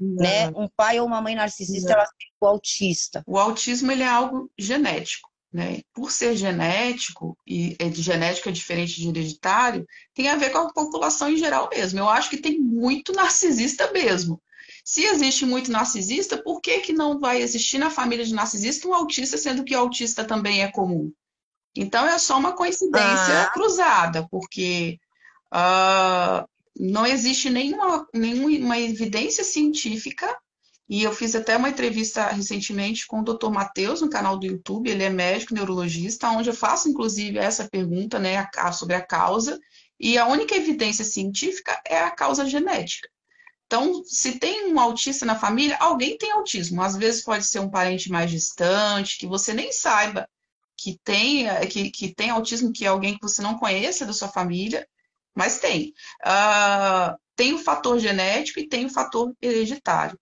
Né? Um pai ou uma mãe narcisista, ela tem o autista. O autismo ele é algo genético, né? Por ser genético, e de genética é diferente de hereditário, tem a ver com a população em geral mesmo. Eu acho que tem muito narcisista mesmo. Se existe muito narcisista, por que que não vai existir na família de narcisista um autista, sendo que o autista também é comum? Então é só uma coincidência cruzada, porque não existe nenhuma evidência científica, e eu fiz até uma entrevista recentemente com o Dr. Matheus no canal do YouTube, ele é médico neurologista, onde eu faço inclusive essa pergunta, né, sobre a causa, e a única evidência científica é a causa genética. Então, se tem um autista na família, alguém tem autismo. Às vezes pode ser um parente mais distante, que você nem saiba que tem autismo, que é alguém que você não conheça da sua família, mas tem. Tem o fator genético e tem o fator hereditário.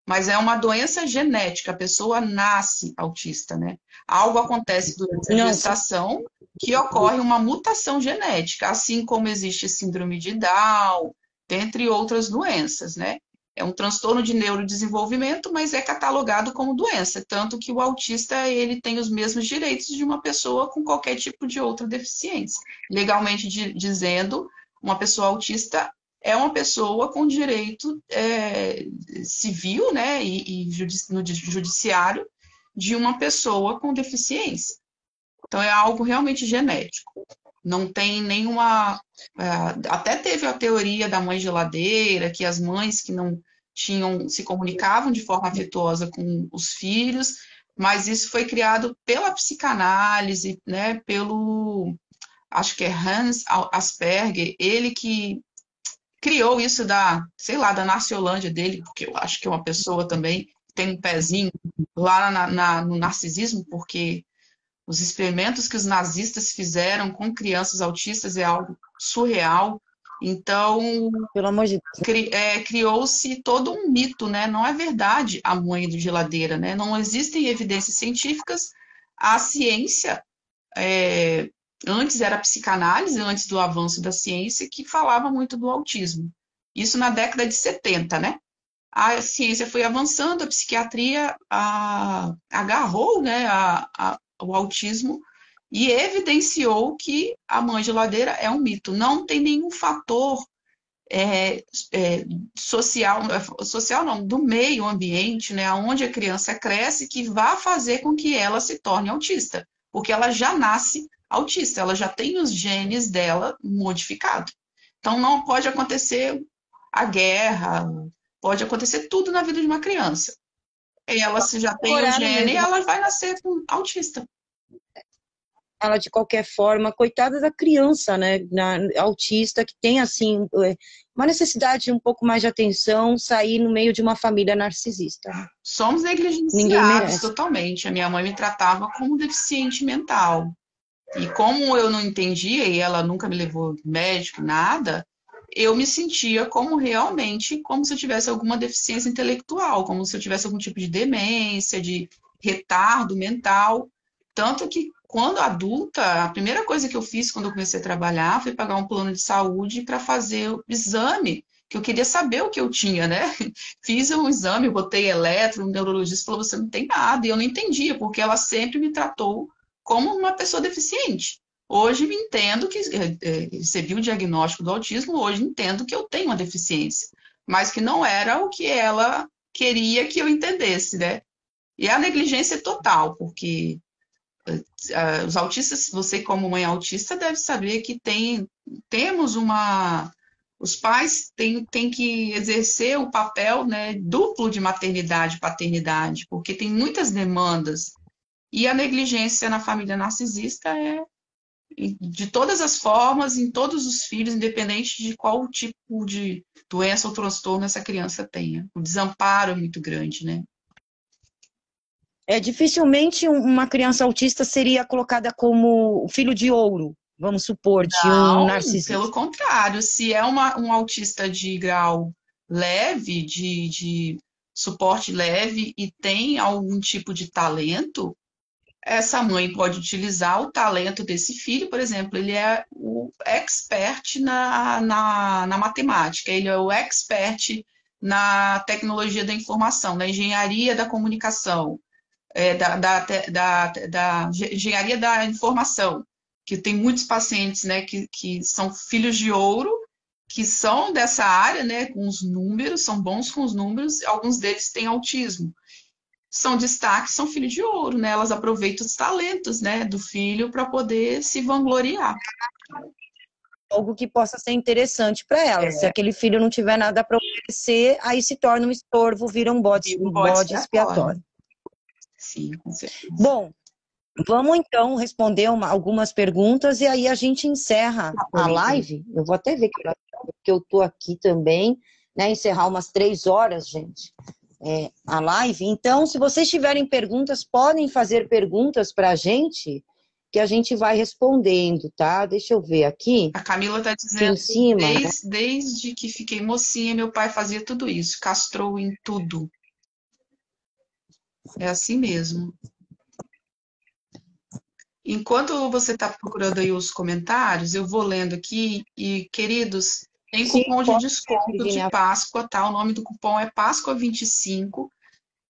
Mas é uma doença genética, a pessoa nasce autista, né? Algo acontece durante a gestação que ocorre uma mutação genética, assim como existe síndrome de Down, dentre outras doenças, né? É um transtorno de neurodesenvolvimento, mas é catalogado como doença, tanto que o autista ele tem os mesmos direitos de uma pessoa com qualquer tipo de outra deficiência. Legalmente dizendo, uma pessoa autista é uma pessoa com direito civil, né, no judiciário de uma pessoa com deficiência. Então é algo realmente genético. Não tem nenhuma. Até teve a teoria da mãe geladeira, que as mães que não se comunicavam de forma afetuosa com os filhos, mas isso foi criado pela psicanálise, né, acho que é Hans Asperger, ele que criou isso sei lá, da Narciolândia dele, porque eu acho que é uma pessoa também que tem um pezinho lá no narcisismo, porque os experimentos que os nazistas fizeram com crianças autistas é algo surreal. Então, Pelo amor de Deus. criou-se todo um mito, né? Não é verdade a mãe de geladeira, né? Não existem evidências científicas. A ciência, antes era a psicanálise, antes do avanço da ciência, que falava muito do autismo. Isso na década de 70, né? A ciência foi avançando, a psiquiatria agarrou, né, o autismo e evidenciou que a mãe geladeira é um mito. Não tem nenhum fator é, é, social, social não, do meio ambiente, né, onde a criança cresce, que vá fazer com que ela se torne autista, porque ela já nasce autista, ela já tem os genes dela modificados. Então não pode acontecer a guerra, pode acontecer tudo na vida de uma criança. Ela, se já tem o Horário gene, mesmo. ela vai nascer com autista. Ela, de qualquer forma, coitada da criança, né, autista, que tem, assim, uma necessidade um pouco mais de atenção, sair no meio de uma família narcisista. Somos Ninguém negligenciados merece. totalmente. A minha mãe me tratava como deficiente mental. E como eu não entendia, e ela nunca me levou médico, nada, eu me sentia como realmente, como se eu tivesse alguma deficiência intelectual, como se eu tivesse algum tipo de demência, de retardo mental. Tanto que, quando adulta, a primeira coisa que eu fiz quando eu comecei a trabalhar foi pagar um plano de saúde para fazer o exame, que eu queria saber o que eu tinha, né? Fiz um exame, botei eletro, o neurologista falou, você não tem nada, e eu não entendia, porque ela sempre me tratou como uma pessoa deficiente. Hoje me entendo que recebi o diagnóstico do autismo, hoje entendo que eu tenho uma deficiência, mas que não era o que ela queria que eu entendesse, né? E a negligência é total, porque os autistas, você como mãe autista deve saber que temos uma, os pais têm que exercer o papel, né, duplo de maternidade e paternidade, porque tem muitas demandas. E a negligência na família narcisista é de todas as formas, em todos os filhos, independente de qual tipo de doença ou transtorno essa criança tenha. O desamparo é muito grande, né? Dificilmente uma criança autista seria colocada como filho de ouro, vamos supor, de um Não, pelo narcisista. contrário, se é um autista de grau leve, de suporte leve e tem algum tipo de talento, essa mãe pode utilizar o talento desse filho, por exemplo, ele é o expert na matemática, ele é o expert na tecnologia da informação, na engenharia da comunicação, da engenharia da informação, que tem muitos pacientes, né, que são filhos de ouro, que são dessa área, né, com os números, são bons com os números, alguns deles têm autismo. São destaques, são filhos de ouro, né? Elas aproveitam os talentos, né, do filho para poder se vangloriar. Algo que possa ser interessante para ela. Se aquele filho não tiver nada para oferecer, aí se torna um estorvo, vira E um um bode bode expiatório. expiatório. Sim, com certeza. Bom, vamos então responder algumas perguntas e aí a gente encerra a live. Eu vou até ver que eu estou aqui também, né? Encerrar umas 3 horas, gente, a live. Então, se vocês tiverem perguntas, podem fazer perguntas para que a gente vai respondendo, tá? Deixa eu ver aqui. A Camila está Aqui dizendo em cima. desde que fiquei mocinha, meu pai fazia tudo isso, castrou em tudo. É assim mesmo. Enquanto você está procurando aí os comentários, eu vou lendo aqui e, queridos, tem Sim, cupom de pode, desconto de Virginia. Páscoa, tá? O nome do cupom é Páscoa25.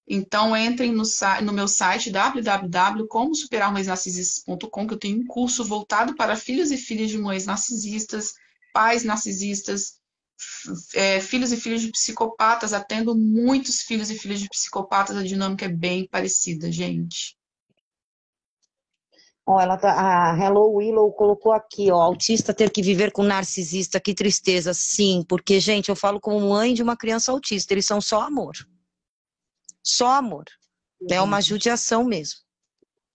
Então, entrem no meu site www.comosuperarmãesnarcisistas.com, que eu tenho um curso voltado para filhos e filhas de mães narcisistas, pais narcisistas, filhos e filhas de psicopatas. Atendo muitos filhos e filhas de psicopatas, a dinâmica é bem parecida, gente. Ó, a Hello Willow colocou aqui, ó, autista ter que viver com narcisista, que tristeza. Sim, porque, gente, eu falo como mãe de uma criança autista, eles são só amor. Só amor. É uma judiação mesmo.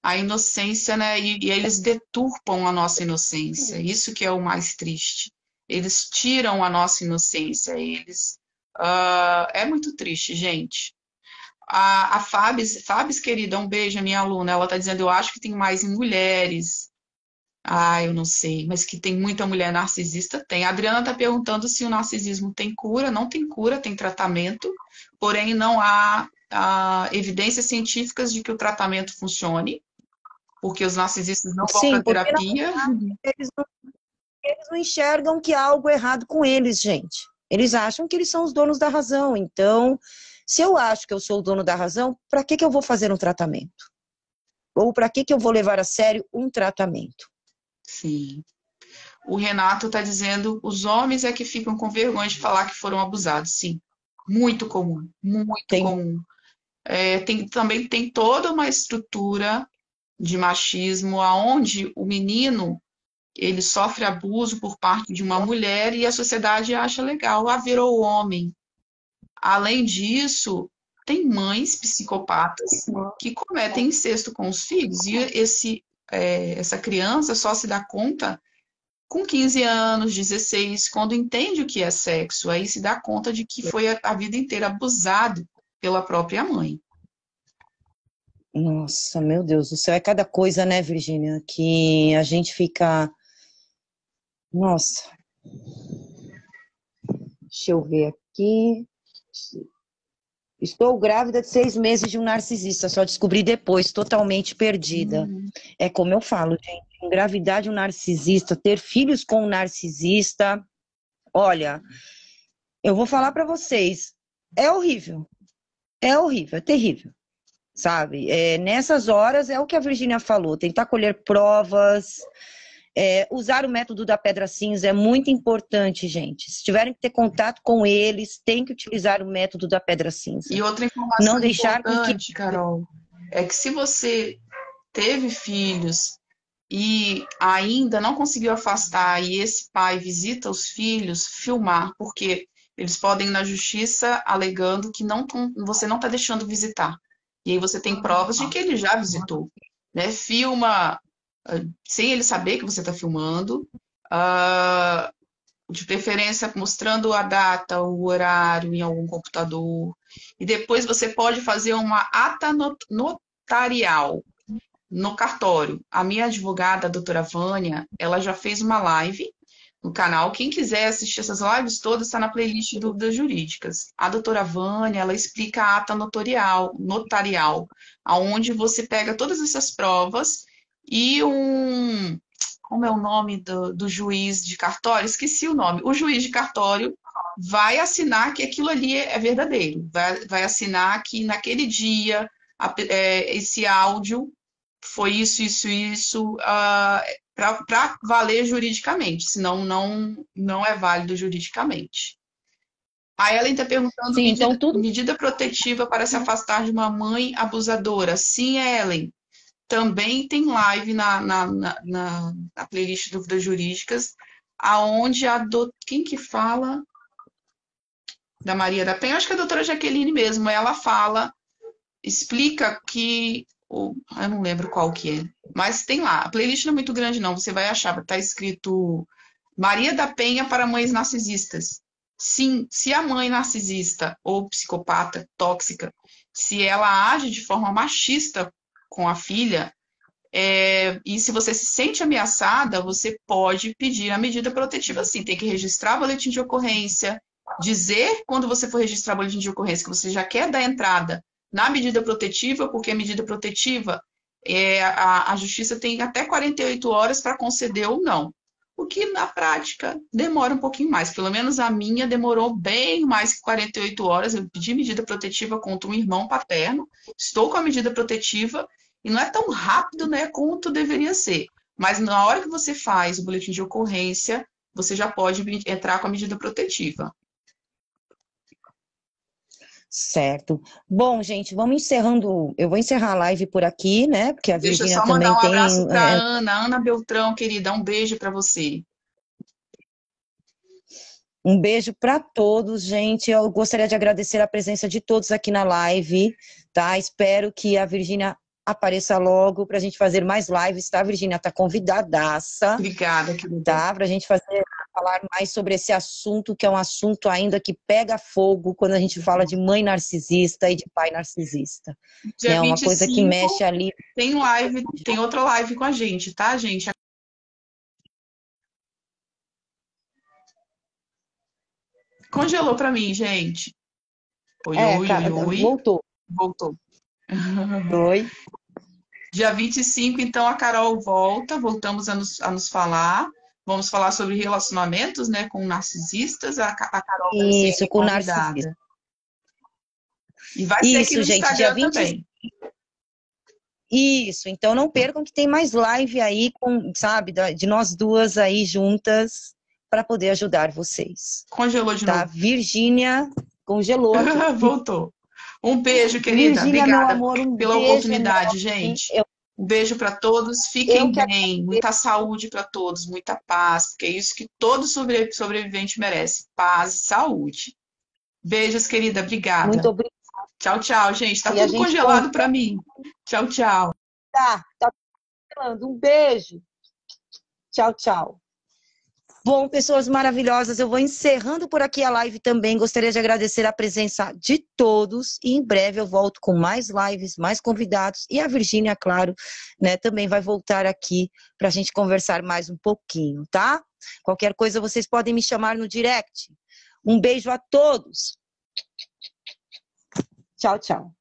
A inocência, né? E eles deturpam a nossa inocência. Isso que é o mais triste. Eles tiram a nossa inocência. É muito triste, gente. A Fabs, querida, um beijo, a minha aluna. Ela está dizendo, eu acho que tem mais em mulheres. Ah, eu não sei, mas que tem muita mulher narcisista, tem. A Adriana está perguntando se o narcisismo tem cura. Não tem cura, tem tratamento, porém não há evidências científicas de que o tratamento funcione, porque os narcisistas não vão para Sim, porque na terapia. verdade eles não enxergam que há algo errado com eles, gente. Eles acham que eles são os donos da razão. Então, se eu acho que eu sou o dono da razão, para que eu vou fazer um tratamento? Ou para que eu vou levar a sério um tratamento? Sim. O Renato está dizendo, os homens é que ficam com vergonha de falar que foram abusados. Sim, muito comum, muito Tem, comum. Também tem toda uma estrutura de machismo aonde o menino ele sofre abuso por parte de uma mulher e a sociedade acha legal, virou homem. Além disso, tem mães psicopatas que cometem incesto com os filhos e essa criança só se dá conta com 15 anos, 16, quando entende o que é sexo, aí se dá conta de que foi a vida inteira abusado pela própria mãe. nossa, meu Deus do céu, é cada coisa, né, Virgínia, que a gente fica. Nossa, deixa eu ver aqui. Estou grávida de 6 meses de um narcisista, só descobri depois, totalmente perdida. É como eu falo, gente, engravidar de um narcisista, ter filhos com um narcisista, olha, eu vou falar para vocês, é horrível, é terrível, sabe? Nessas horas é o que a Virgínia falou, tentar colher provas, usar o método da pedra cinza é muito importante, gente. Se tiverem que ter contato com eles, tem que utilizar o método da pedra cinza. E outra Não informação deixar com que. importante, Carol, é que se você teve filhos e ainda não conseguiu afastar e esse pai visita os filhos, filmar, porque eles podem ir na justiça alegando que você não está deixando visitar. E aí você tem provas de que ele já visitou, né? Filma sem ele saber que você está filmando, ah, de preferência mostrando a data, o horário em algum computador. E depois você pode fazer uma ata notarial no cartório. A minha advogada, a doutora Vânia, ela já fez uma live no canal. Quem quiser assistir essas lives todas, está na playlist de dúvidas jurídicas. A doutora Vânia, ela explica a ata notarial, aonde você pega todas essas provas e como é o nome do juiz de cartório? Esqueci o nome. O juiz de cartório vai assinar que aquilo ali é verdadeiro, vai assinar que naquele dia esse áudio foi isso, para valer juridicamente, senão não é válido juridicamente. A Ellen está perguntando Sim, então tudo. medida protetiva para se afastar de uma mãe abusadora. Sim, Ellen. Também tem live na playlist Dúvidas Jurídicas, aonde quem que fala da Maria da Penha? Acho que é a doutora Jaqueline mesmo. Ela fala, explica que. Eu não lembro qual que é. Mas tem lá. A playlist não é muito grande, não. Você vai achar. Está escrito Maria da Penha para mães narcisistas. Sim, se a mãe narcisista ou psicopata, tóxica, se ela age de forma machista com a filha, e se você se sente ameaçada, você pode pedir a medida protetiva sim. Tem que registrar boletim de ocorrência, dizer quando você for registrar boletim de ocorrência que você já quer dar entrada na medida protetiva, porque a medida protetiva, a justiça tem até 48 horas para conceder ou não. O que na prática demora um pouquinho mais. Pelo menos a minha demorou bem mais que 48 horas. Eu pedi medida protetiva contra um irmão paterno, estou com a medida protetiva. E não é tão rápido, né, quanto deveria ser. Mas na hora que você faz o boletim de ocorrência, você já pode entrar com a medida protetiva. Certo. Bom, gente, vamos encerrando. Eu vou encerrar a live por aqui, né? Porque a Deixa eu Virgínia só mandar também um tem. abraço para Ana Beltrão, querida. Um beijo para você. Um beijo para todos, gente. Eu gostaria de agradecer a presença de todos aqui na live, tá? Espero que a Virgínia apareça logo para a gente fazer mais lives, tá? A Virgínia tá convidadaça. Obrigada, querida. Tá? Para a gente falar mais sobre esse assunto, que é um assunto ainda que pega fogo quando a gente fala de mãe narcisista e de pai narcisista. Dia É uma 25, coisa que mexe ali. tem outra live com a gente, tá, gente? Congelou para mim, gente. Oi, É, oi, oi, oi. voltou. Voltou. Oi. Dia 25, então, a Carol volta. Voltamos a nos falar. Vamos falar sobre relacionamentos, né, com narcisistas. A Carol vai ser Isso, minha com narcisista. convidada. E vai ser aqui Isso, no gente, dia Instagram 20. também. Isso, então não percam que tem mais live aí, com, sabe, de nós duas aí juntas para poder ajudar vocês. Congelou de Tá? novo. Virgínia congelou aqui. Voltou. Um beijo, querida. Virgínia, meu Obrigada amor, um pela beijo oportunidade, enorme. gente. Um beijo para todos. Eu Fiquem que bem. Muita saúde para todos, muita paz, porque é isso que todo sobrevivente merece: paz e saúde. Beijos, querida. muito Obrigada. obrigada. Tchau, tchau, gente. Tá E a tudo gente congelado para mim. Tchau, tchau. tá falando. Um beijo. Tchau, tchau. Bom, pessoas maravilhosas, eu vou encerrando por aqui a live também. Gostaria de agradecer a presença de todos e em breve eu volto com mais lives, mais convidados e a Virgínia, claro, né, também vai voltar aqui para a gente conversar mais um pouquinho, tá? Qualquer coisa vocês podem me chamar no direct. Um beijo a todos. Tchau, tchau.